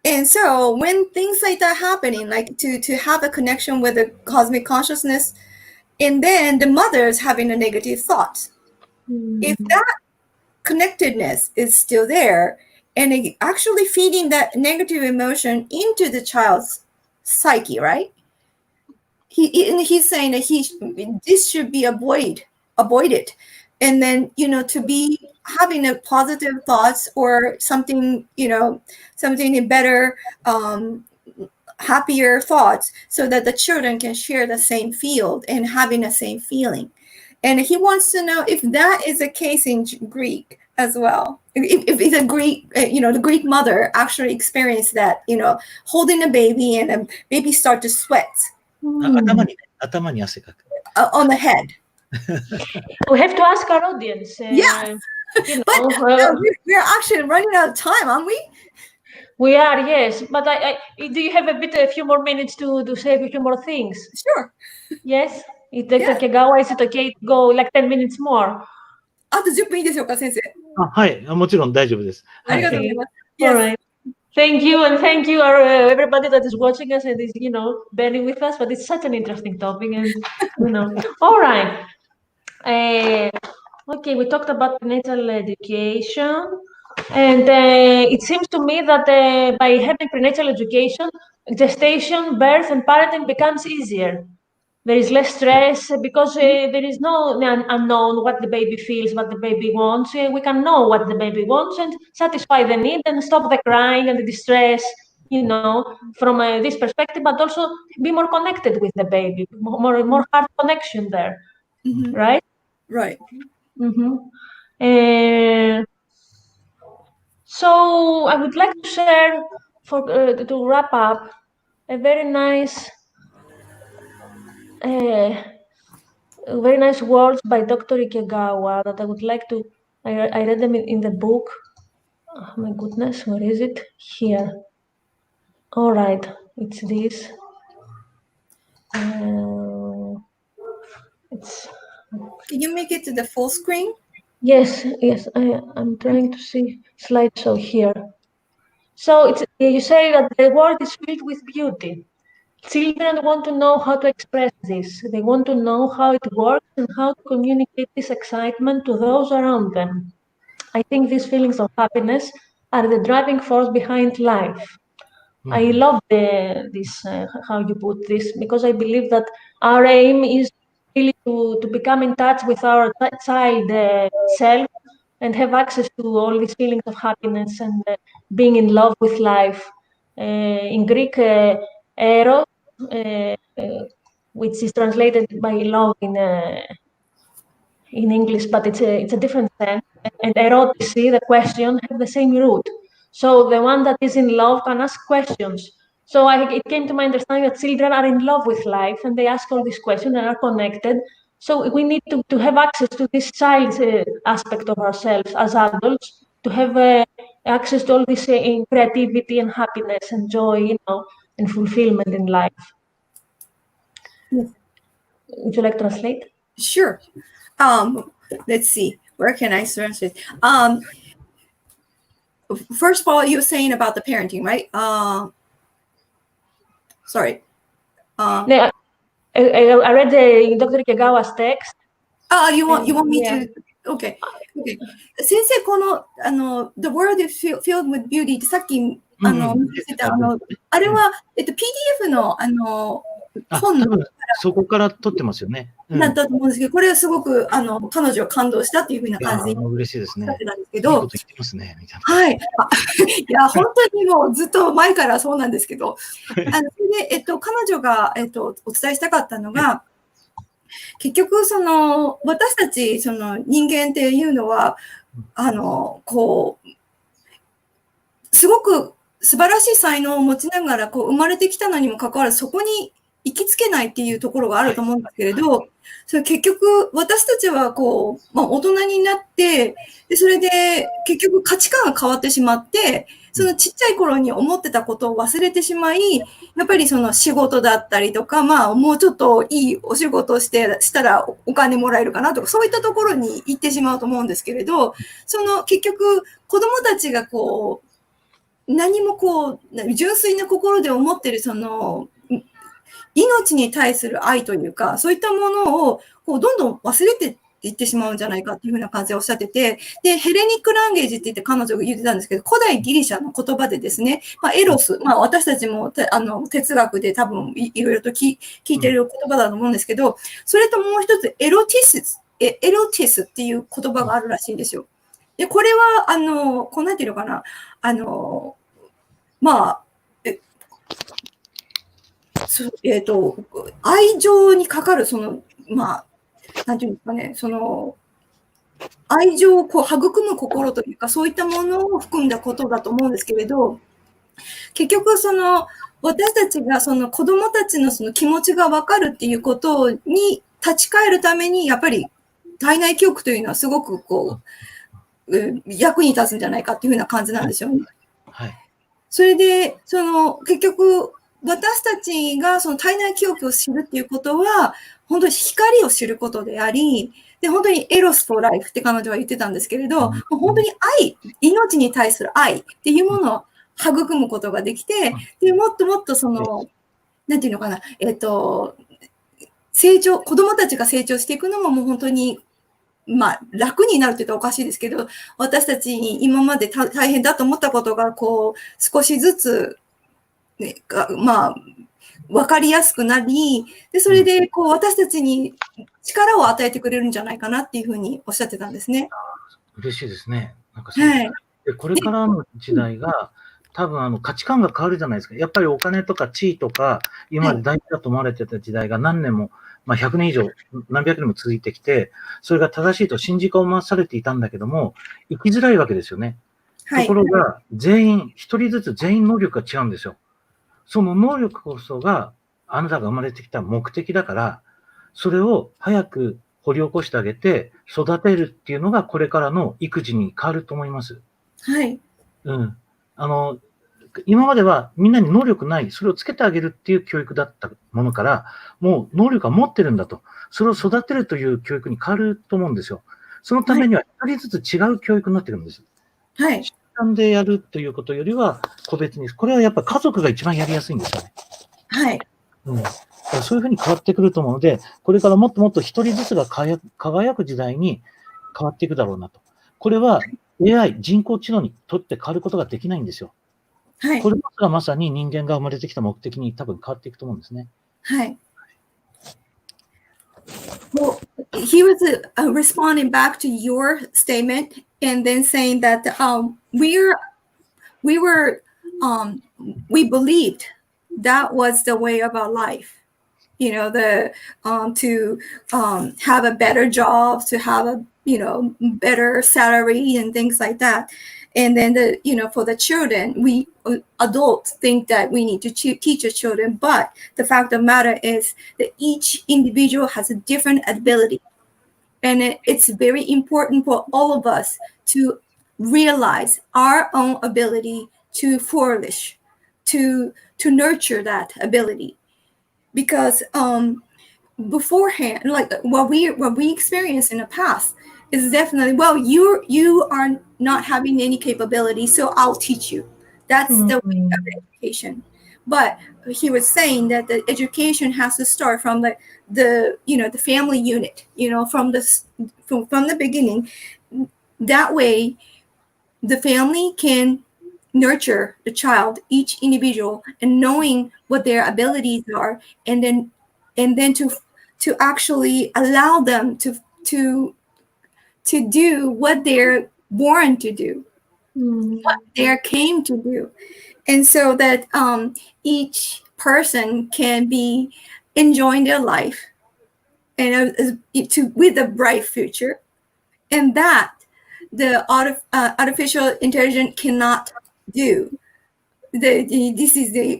And so when things like that happening, like to have a connection with the cosmic consciousness, and then the mother's having a negative thought, if that connectedness is still there, and actually feeding that negative emotion into the child's psyche, right? He's saying that this should be avoided, and then to be having a positive thoughts or something something better, happier thoughts, so that the children can share the same field and having the same feeling. And he wants to know if that is the case in Greek as well. If it's a Greek, the Greek mother actually experienced that, holding a baby and a baby start to sweat. 頭に汗かく。On the head. We have to ask our audience. Yes. But we're actually running out of time, aren't we? We are, yes. But do you have a few more minutes to say a few more things? Sure. Yes? Dr. Ikegawa, is it okay to go like 10 minutes more? あと10分いいでしょうか、先生。はい。もちろん大丈夫です。ありがとうございます。All Yes. right. Thank you, and thank you, everybody that is watching us and is, bearing with us. But it's such an interesting topic, and All right. Okay, we talked about prenatal education, and it seems to me that by having prenatal education, gestation, birth, and parenting becomes easier. There is less stress because there is no unknown what the baby feels, what the baby wants. We can know what the baby wants and satisfy the need and stop the crying and the distress, from this perspective, but also be more connected with the baby, more heart connection there, right? Right. So I would like to share, to wrap up, a very nice words by Dr. Ikegawa that I would like to. I read them in the book. Oh my goodness, where is it? Here. All right, it's this. Can you make it to the full screen? Yes. I'm trying to see slideshow here. So you say that the world is filled with beauty. Children want to know how to express this. They want to know how it works and how to communicate this excitement to those around them. I think these feelings of happiness are the driving force behind life. I love how you put this, because I believe that our aim is really to become in touch with our child self and have access to all these feelings of happiness and being in love with life. In Greek, eros, which is translated by love in English, but it's a different sense. And eroticy, the question, have the same root. So the one that is in love can ask questions. So it came to my understanding that children are in love with life and they ask all these questions and are connected. So we need to have access to this child aspect of ourselves as adults, to have access to all this creativity and happiness and joy, and fulfillment in life. Yes. Would you like to translate? Sure. Let's see. Where can I translate? First of all, you were saying about the parenting, right? Sorry. I read Dr. Ikegawa's text. You want me Yeah. to? Okay. 先生、このthe world is filled with beauty ってさっき見せたあれはPDF の本多分そこから撮ってますよね。だったと思うんですけど、これはすごく彼女は感動したっていうふうな感じで嬉しいですね。なんですけど、いいこと言ってますねみたいな。はい。いや本当にもうずっと前からそうなんですけど、それで彼女がお伝えしたかったのが。結局私たち人間っていうのはすごく素晴らしい才能を持ちながら生まれてきたのにもかかわらずそこに行きつけないっていうところがあると思うんですけれど、それ結局私たちは大人になってそれで結局価値観が変わってしまってそのちっちゃい頃に思ってたことを忘れてしまい、やっぱり仕事だったりとか、もうちょっといいお仕事をしたらお金もらえるかなとか、そういったところに行ってしまうと思うんですけれど、結局子供たちが何も純粋な心で思ってる命に対する愛というか、そういったものをどんどん忘れていってしまうんじゃないかっていうふうな感じでおっしゃってて、で、ヘレニックランゲージって言って彼女が言ってたんですけど、古代ギリシャの言葉でですね、エロス、私たちも哲学で多分いろいろと聞いてる言葉だと思うんですけど、それともう一つエロティスっていう言葉があるらしいんですよ。で、これは、なんていうのかな、愛情にかかる、なんていうんですかね、愛情を育む心というか、そういったものを含んだことだと思うんですけれど、結局私たちが子供たちの気持ちが分かるっていうことに立ち返るために、やっぱり体内記憶というのはすごく役に立つんじゃないかっていうふうな感じなんですよね。はい。それで、結局、私たちが体内記憶を知るっていうことは、本当に光を知ることであり、で、本当にエロスとライフって彼女は言ってたんですけれど、もう本当に愛、命に対する愛っていうものを育むことができて、で、もっともっとその、なんていうのかな、成長、子供たちが成長していくのももう本当に、まあ、楽になるって言ったらおかしいですけど、私たちに今まで大変だと思ったことが、こう、少しずつ、ね、まあ、わかりやすくなり、で、それで、こう、私たちに力を与えてくれるんじゃないかなっていうふうにおっしゃってたんですね。嬉しいですね。なんかそうですね。で、これからの時代が、多分価値観が変わるじゃないですか。やっぱりお金とか地位とか、今まで大事だと思われてた時代が何年も、まあ100年以上、何百年も続いてきて、それが正しいと信じ込まされていたんだけども、生きづらいわけですよね。ところが、一人ずつ全員能力が違うんですよ。その能力こそが、あなたが生まれてきた目的だから、それを早く掘り起こしてあげて、育てるっていうのが、これからの育児に変わると思います。はい。うん。今まではみんなに能力ない、それをつけてあげるっていう教育だったものから、もう能力は持ってるんだと。それを育てるという教育に変わると思うんですよ。そのためには一人ずつ違う教育になってるんです。はい。集団でやるということよりは個別に。これはやっぱり家族が一番やりやすいんですよね。はい。うん。そういうふうに変わってくると思うので、これからもっともっと一人ずつが輝く時代に変わっていくだろうなと。これは AI、人工知能にとって変わることができないんですよ。はい。これがまさに人間が生まれてきた目的に多分変わっていくと思うんですね。はい。Well, he was responding back to your statement and then saying that we believed that was the way of our life. You know, to have a better job, to have a better salary and things like that. And then for the children, we adults think that we need to teach the children, but the fact of the matter is that each individual has a different ability, and it's very important for all of us to realize our own ability to flourish, to nurture that ability, because beforehand, like what we experienced in the past is definitely, well, you are not having any capability, so I'll teach you. That's the way of education. But he was saying that the education has to start from the family unit, from the beginning. That way, the family can nurture the child, each individual, and knowing what their abilities are, and then to actually allow them to do what they're born to do, what they came to do, and so that each person can be enjoying their life and with a bright future, and that the artificial intelligence cannot do. This is the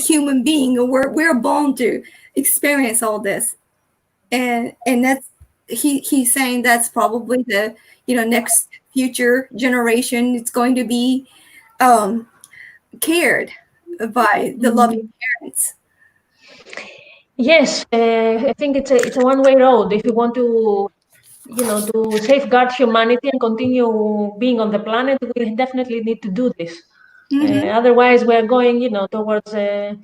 human being. We're born to experience all this, and that's he's saying that's probably the next future generation. It's going to be cared by the loving parents. Yes, I think it's a one-way road. If you want to to safeguard humanity and continue being on the planet, we definitely need to do this. Otherwise, we're going, towards the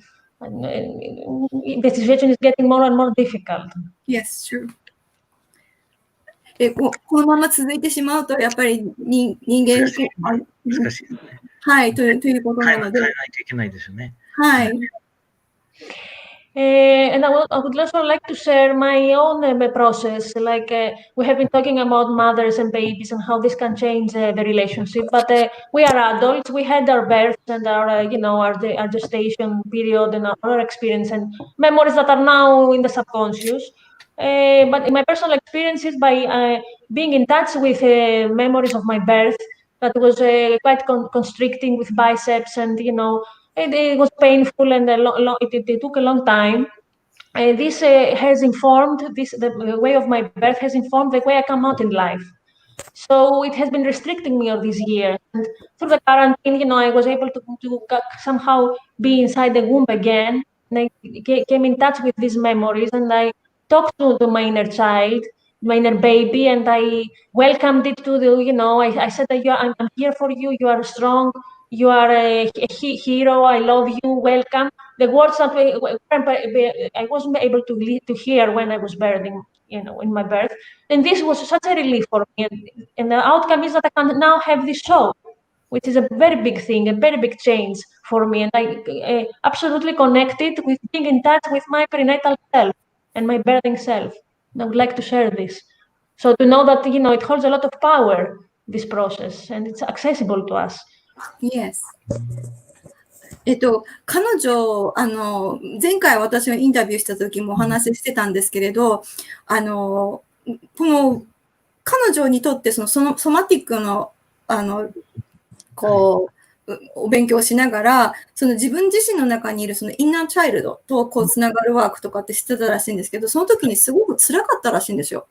situation is getting more and more difficult. Yes, true. このまま続いてしまうと、やっぱり人間難しいですね。はい、ということなので。変えないといけないですよね。はい。And I would also like to share my own process. Like we have been talking about mothers and babies and how this can change the relationship. But we are adults. We had our births and our gestation period and our experience and memories that are now in the subconscious. But in my personal experiences, by being in touch with memories of my birth, that was quite constricting with biceps, and it was painful, and it took a long time. This has informed the way of my birth has informed the way I come out in life. So it has been restricting me all these years. And through the quarantine, I was able to somehow be inside the womb again. And I came in touch with these memories, and I talked to my inner child. my inner baby, and I welcomed it to the, I said that I'm here for you. You are strong. You are a hero. I love you. Welcome. The words that I wasn't able to hear when I was birthing, in my birth. And this was such a relief for me. And the outcome is that I can now have this show, which is a very big thing, a very big change for me. And I absolutely connected with being in touch with my prenatal self and my birthing self. And I would like to share this. So to know that, it holds a lot of power, this process, and it's accessible to us. Yes. 彼女、前回私がインタビューした時もお話ししてたんですけれど、この、彼女にとってそのソマティックの、お勉強をしながら、その自分自身の中にいるそのインナーチャイルドとつながるワークとかってしてたらしいんですけど、その時にすごく辛かったらしいんですよ。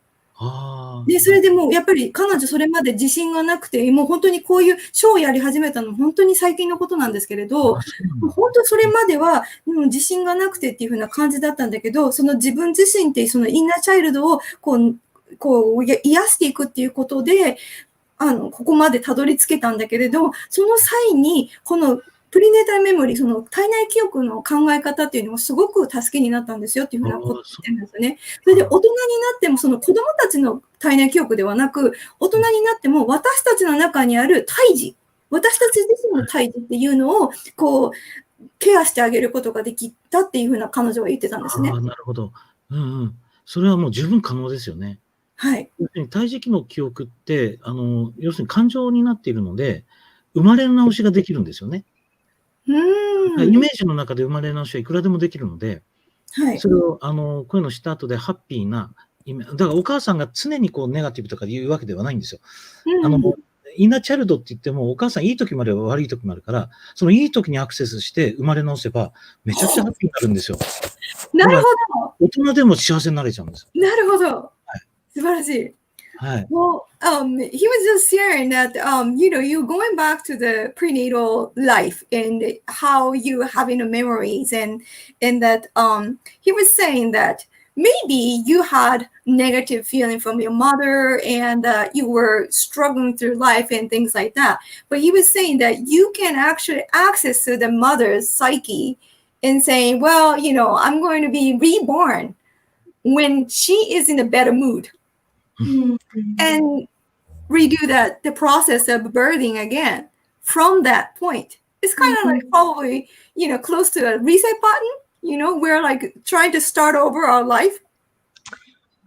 で、それでもうやっぱり彼女それまで自信がなくて、もう本当にこういうショーをやり始めたの本当に最近のことなんですけれど、本当それまでは自信がなくてっていう風な感じだったんだけど、その自分自身っていうそのインナーチャイルドをこう癒していくっていうことで、ここまでたどり着けたんだけれど、その際にこのプリネタルメモリー、その体内記憶の考え方っていうのもすごく助けになったんですよっていうふうなことを言ってるんですよね。それで大人になってもその子供たちの体内記憶ではなく、大人になっても私たちの中にある胎児、私たち自身の胎児っていうのをケアしてあげることができたっていうふうな彼女は言ってたんですね。なるほど。それはもう十分可能ですよね。はい。要するに胎児期の記憶って、要するに感情になっているので、生まれ直しができるんですよね。イメージの中で生まれ直しはいくらでもできるので、はい、それをこういうのした後でハッピーなだからお母さんが常にネガティブとか言うわけではないんですよ。インナーチャイルドって言ってもお母さんいい時もあれば悪い時もあるから、そのいい時にアクセスして生まれ直せばめちゃくちゃハッピーになるんですよ。なるほど。大人でも幸せになれちゃうんです。なるほど。はい、素晴らしい。Well, he was just sharing that, you going back to the prenatal life and how you having the memories and that, he was saying that maybe you had negative feeling from your mother and you were struggling through life and things like that. But he was saying that you can actually access to the mother's psyche and saying, well, I'm going to be reborn when she is in a better mood. And redo the process of birthing again from that point. It's kind of like probably, close to a reset button, we're like trying to start over our life.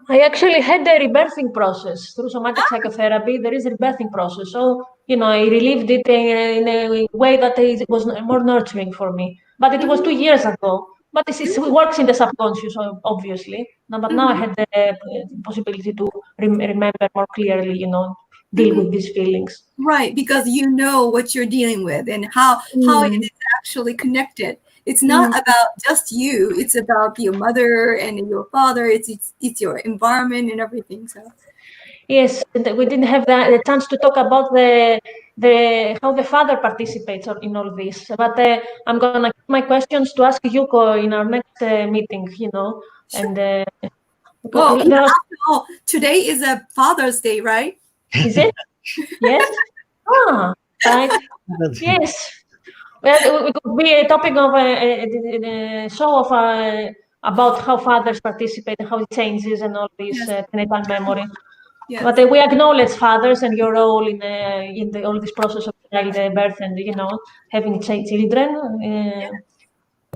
I actually had the rebirthing process through somatic psychotherapy. There is a rebirthing process. So, I relived it in a way that it was more nurturing for me. But it was 2 years ago. But it works in the subconscious, obviously. But now I had the possibility to remember more clearly, deal with these feelings. Right, because you know what you're dealing with and how it is actually connected. It's not about just you. It's about your mother and your father. It's your environment and everything. So. Yes, we didn't have the chance to talk about how the father participates in all this. But I'm gonna keep my questions to ask Yuko in our next meeting. Sure. And after all, today is a Father's Day, right? Is it? Yes. Right. Yes. Well, it could be a topic of a show of about how fathers participate and how it changes and all this prenatal memory. Yes. But we acknowledge fathers and your role in all this process of childbirth and having children.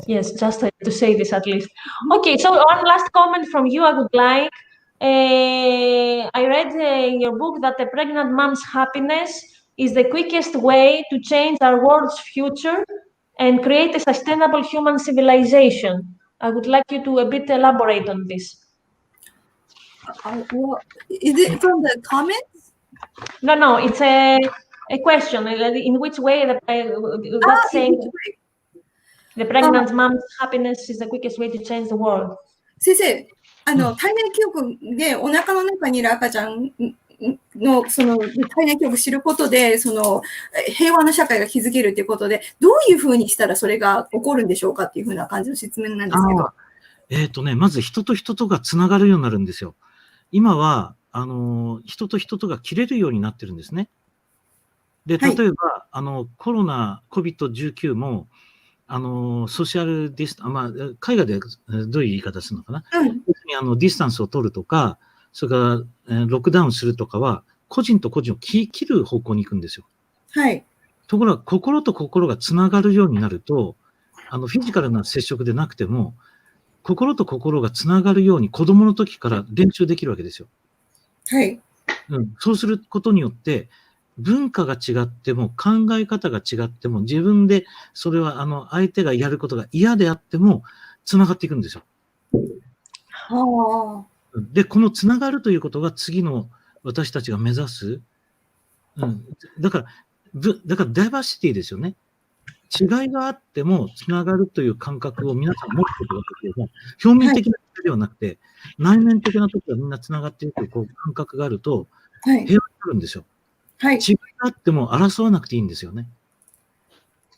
Yes, just to say this at least. Okay, so one last comment from you. I would like. I read in your book that the pregnant mom's happiness is the quickest way to change our world's future and create a sustainable human civilization. I would like you to a bit elaborate on this. Well, is it from the comments? No, it's a question. In which way that's saying the pregnant mom's happiness is the quickest way to change the world. 先生、体内記憶でお腹の中にいる赤ちゃんのその体内記憶を知ることで、その平和な社会が築けるということで、どういうふうにしたらそれが起こるんでしょうかっていうふうな感じの説明なんですけど。まず人と人とがつながるようになるんですよ。今は、人と人とが切れるようになってるんですね。で、例えば、コロナ、COVID-19 も、ソーシャルディスタンス、まあ、海外でどういう言い方するのかな。別にディスタンスを取るとか、それから、ロックダウンするとかは、個人と個人を切る方向に行くんですよ。はい。ところが、心と心がつながるようになると、フィジカルな接触でなくても、心と心がつながるように子供の時から練習できるわけですよ。はい。そうすることによって、文化が違っても、考え方が違っても、自分でそれは相手がやることが嫌であっても、つながっていくんですよ。はあ。で、このつながるということが次の私たちが目指す。だからダイバーシティですよね。違いがあってもつながるという感覚を皆さん持つことができれば、表面的なことではなくて、内面的なところがみんなつながっていく感覚があると、平和になるんですよ。はい。違いがあっても争わなくていいんですよね。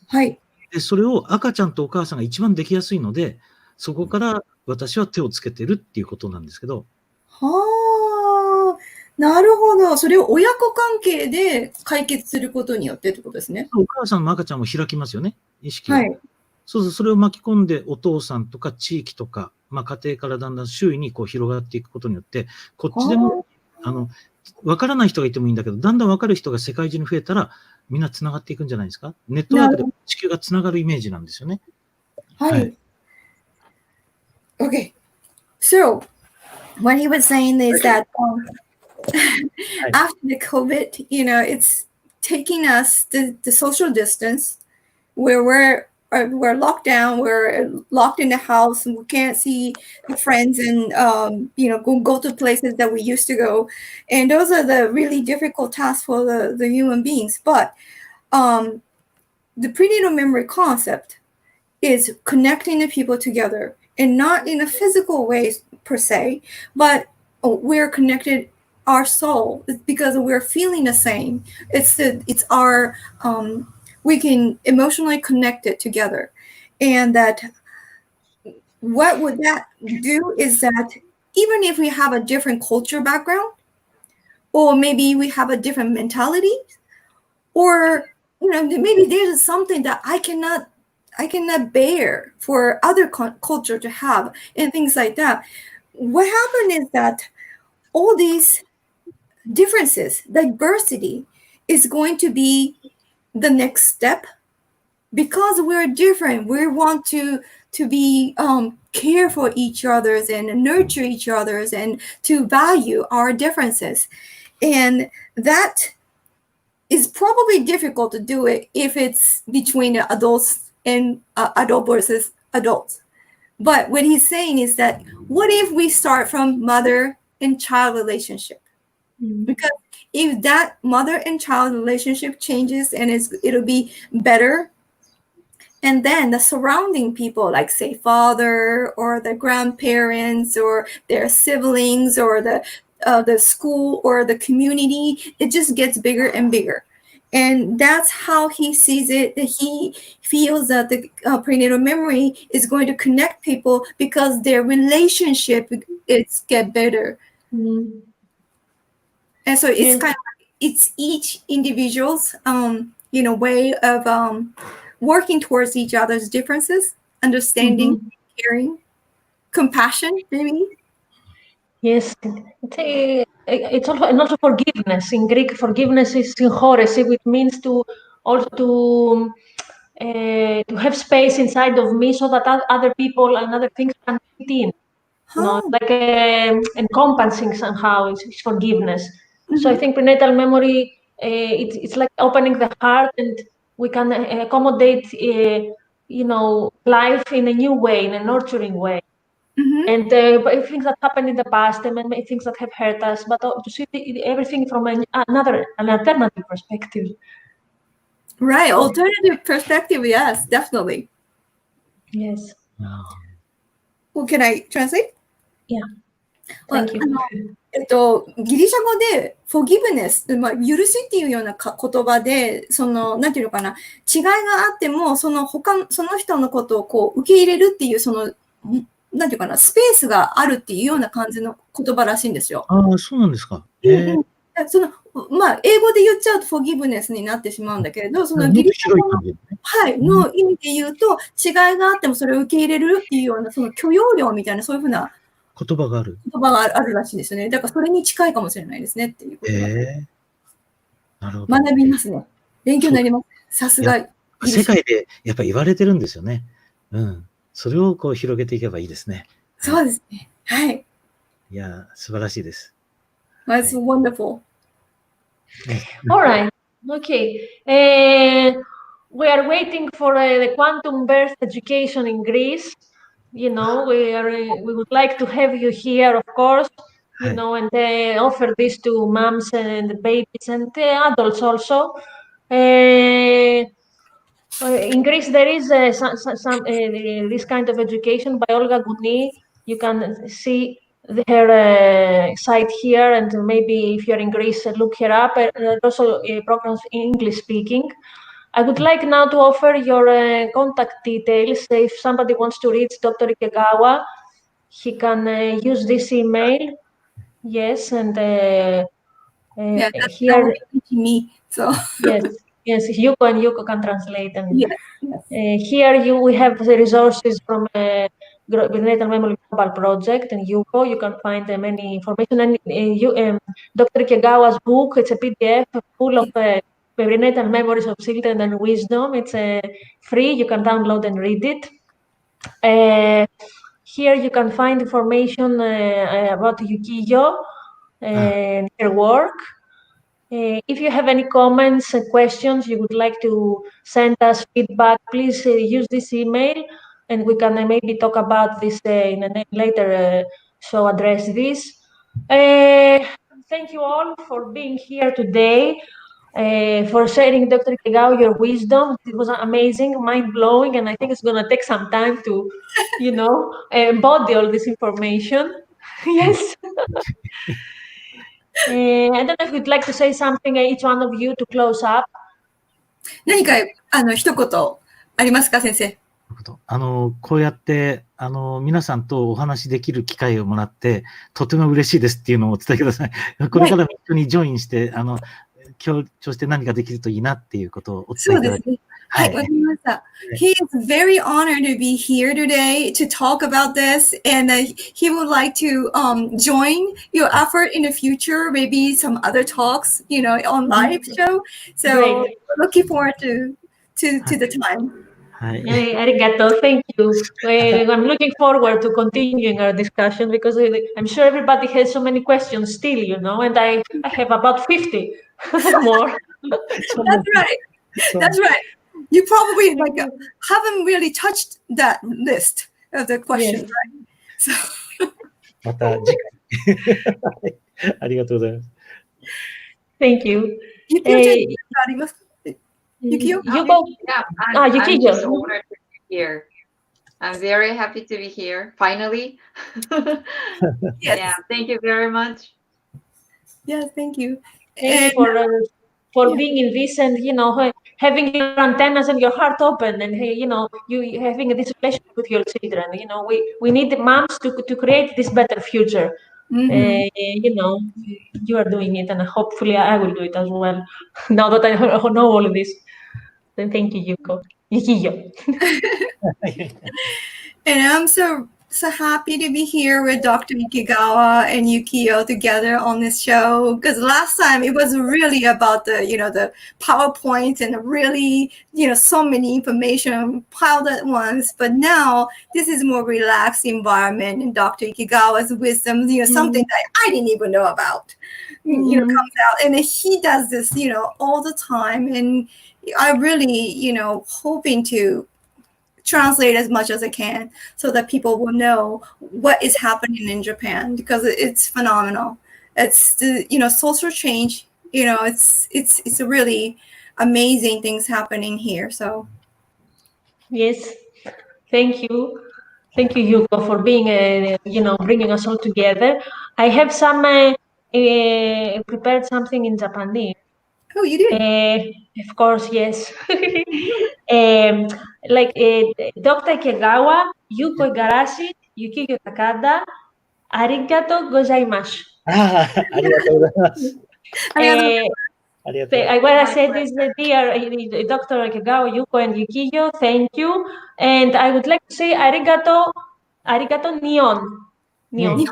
はい。で、それを赤ちゃんとお母さんが一番できやすいので、そこから私は手をつけてるっていうことなんですけど。はあ。なるほど。それを親子関係で解決することによってってことですね。お母さんも赤ちゃんも開きますよね。意識を。はい。そうそう、それを巻き込んでお父さんとか地域とか、まあ家庭からだんだん周囲にこう広がっていくことによって、こっちでも、わからない人がいてもいいんだけど、だんだんわかる人が世界中に増えたら、みんな繋がっていくんじゃないですか。ネットワークで地球が繋がるイメージなんですよね。はい。Okay. So, what he was saying is that after the COVID, it's taking us the social distance where we're locked down, we're locked in the house, and we can't see friends and go to places that we used to go, and those are the really difficult tasks for the human beings. But the prenatal memory concept is connecting the people together, and not in a physical way per se, but we're connected our soul because we're feeling the same. It's our we can emotionally connect it together, and that what would that do is that even if we have a different culture background, or maybe we have a different mentality, or maybe there's something that I cannot bear for other culture to have, and things like that. What happened is that all these differences, diversity, is going to be the next step, because we're different. We want to be care for each other's and nurture each other's and to value our differences, and that is probably difficult to do it if it's between adults and adult versus adults. But what he's saying is that what if we start from mother and child relationship? Because if that mother and child relationship changes and it'll be better, and then the surrounding people, like say father or the grandparents or their siblings or the school or the community, it just gets bigger and bigger. And that's how he sees it. That he feels that the prenatal memory is going to connect people because their relationship is get better. And so it's kind of it's each individual's way of working towards each other's differences, understanding, caring, compassion, maybe. Yes, it's also forgiveness. In Greek, forgiveness is synchoresi, which means to have space inside of me so that other people and other things can fit in. Like encompassing somehow is forgiveness. So I think prenatal memory, it's like opening the heart, and we can accommodate, life in a new way, in a nurturing way. And things that happened in the past, and things that have hurt us, but to see everything from an alternative perspective. Right, alternative perspective, yes, definitely. Yes. Well, can I translate? Yeah. Thank you. ギリシャ語で forgiveness、許しっていうような言葉で、なんていうのかな、違いがあっても、その人のことをこう受け入れるっていう、なんていうかな、スペースがあるっていうような感じの言葉らしいんですよ。ああ、そうなんですか。その、まあ、英語で言っちゃうと forgiveness になってしまうんだけれど、そのギリシャ語の、はい、の意味で言うと、違いがあってもそれを受け入れるっていうような、その許容量みたいな、そういうふうな言葉があるらしいんですよね。だからそれに近いかもしれないですねっていうことが。なるほど。学びますね。勉強になります。さすが。世界でやっぱり言われてるんですよね。うん。それをこう広げていけばいいですね。そうですね。はい。いや、素晴らしいです。That's wonderful. All right. Okay. We are waiting for the quantum birth education in Greece. You know, we would like to have you here, of course. You know, and offer this to moms and babies and adults also. In Greece, there is some this kind of education by Olga Gouni. You can see her site here, and maybe if you're in Greece, look her up. Also, programs in English speaking. I would like now to offer your contact details. If somebody wants to reach Dr. Ikegawa, he can use this email. Yes, and Yeah, here me. So yes, Yuko and Yuko can translate. And yes. here we have the resources from Prenatal Memory Global Project and Yuko. You can find many information. And Dr. Ikegawa's book, it's a PDF full of perinatal memories of children and wisdom. It's free. You can download and read it. Here you can find information about Yokiyo and her work. If you have any comments and questions you would like to send us feedback, please use this email and we can maybe talk about this in a later show, address this. Thank you all for being here today, for sharing, Dr. Ikegawa, your wisdom. It was amazing, mind-blowing, and I think it's going to take some time to, embody all this information. Yes. I don't know if you'd like to say something, each one of you, to close up. 何か、一言ありますか、先生。こうやって、皆さんとお話できる機会をもらって、とても嬉しいですっていうのをお伝えください。これからも一緒にジョインして、協調して何かできるといいなっていうことをお伝えいただきます。はい、わかりました。He is very honored to be here today to talk about this, and he would like to join your effort in the future, maybe some other talks, on live show. So looking forward to the time. Arigato, thank you. I'm looking forward to continuing our discussion because I'm sure everybody has so many questions still, and I have about 50 more. That's right. That's right. You probably haven't really touched that list of the questions, right? So. また次回。ありがとうございます。Thank you. Yukiyo, ありますか？Yukiyo? Yuko? I'm Yukiyo. just honored to be here. I'm very happy to be here, finally. Yes. Yeah, thank you very much. Yes, thank you. Thank you for being in this and, having your antennas and your heart open and, you having this relationship with your children. We need the moms to create this better future. You are doing it, and hopefully I will do it as well. Now that I know all of this. Then thank you, Yuko. Yokiyo. And I'm so happy to be here with Dr. Ikegawa and Yokiyo together on this show, because last time it was really about the PowerPoint and really, so many information piled at once. But now this is more relaxed environment, and Dr. Ikegawa's wisdom, something that I didn't even know about, comes out. And he does this, all the time. And I really, hoping to translate as much as I can so that people will know what is happening in Japan, because it's phenomenal. It's the social change. It's a really amazing things happening here. So yes, thank you, Yuko, for being bringing us all together. I have some prepared something in Japanese. Oh, you did? Of course, yes. Dr. Ikegawa, Yuko Igarashi, Yokiyo Takada, arigato gozaimasu. ありがとうございます。 ありがとうございます。 What I said is, dear Dr. Ikegawa, Yuko, and Yokiyo, thank you. And I would like to say arigato nihon. Nihon.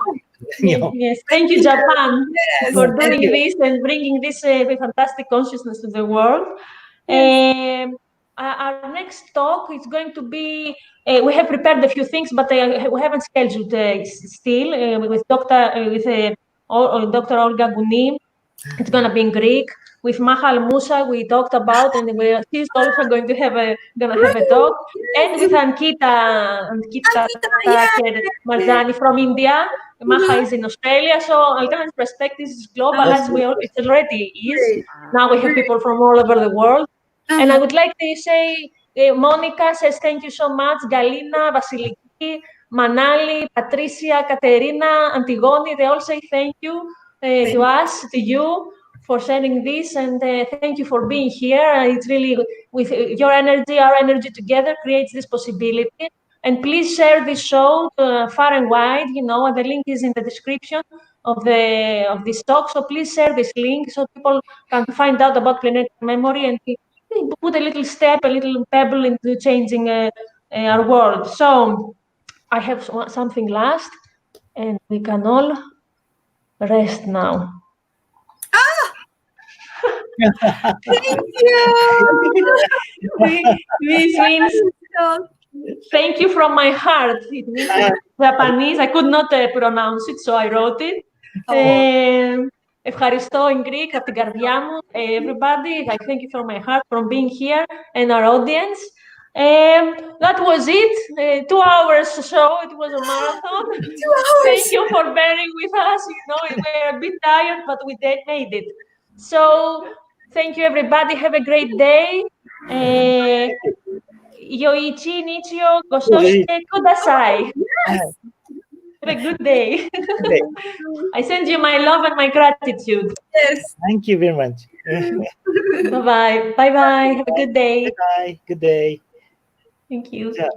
Yes, thank you, Japan, for doing this and bringing this fantastic consciousness to the world. Our next talk is going to be, we have prepared a few things, but we haven't scheduled still, with Dr. Olga Guni. It's going to be in Greek. With Mahal Musa, we talked about, and she's also going to have a talk. And with Ankita Marzani from India. Maha is in Australia, so alternative perspectives is global, as it already is. Now we have people from all over the world. And I would like to say, Monica says thank you so much. Galina, Vasiliki, Manali, Patricia, Katerina, Antigone, they all say thank you to us, to you, for sharing this, and thank you for being here. It's really, with your energy, our energy together creates this possibility. And please share this show far and wide. The link is in the description of this talk. So please share this link so people can find out about prenatal memory and put a little step, a little pebble into changing our world. So I have something last, and we can all rest now. Thank you. This means thank you from my heart. It means in Japanese. I could not pronounce it, so I wrote it. Ευχαριστώ in Greek, από την καρδιά μου. Everybody, I thank you from my heart for being here and our audience. That was it. 2 hours show. It was a marathon. 2 hours. Thank you for bearing with us. We were a bit tired, but we made it. So thank you, everybody. Have a great day. Yoichi Nichio Gososhite Kudasai. Have a good day. I send you my love and my gratitude. Yes. Thank you very much. Bye-bye. Bye-bye. Have a good day. Bye-bye. Good day. Thank you.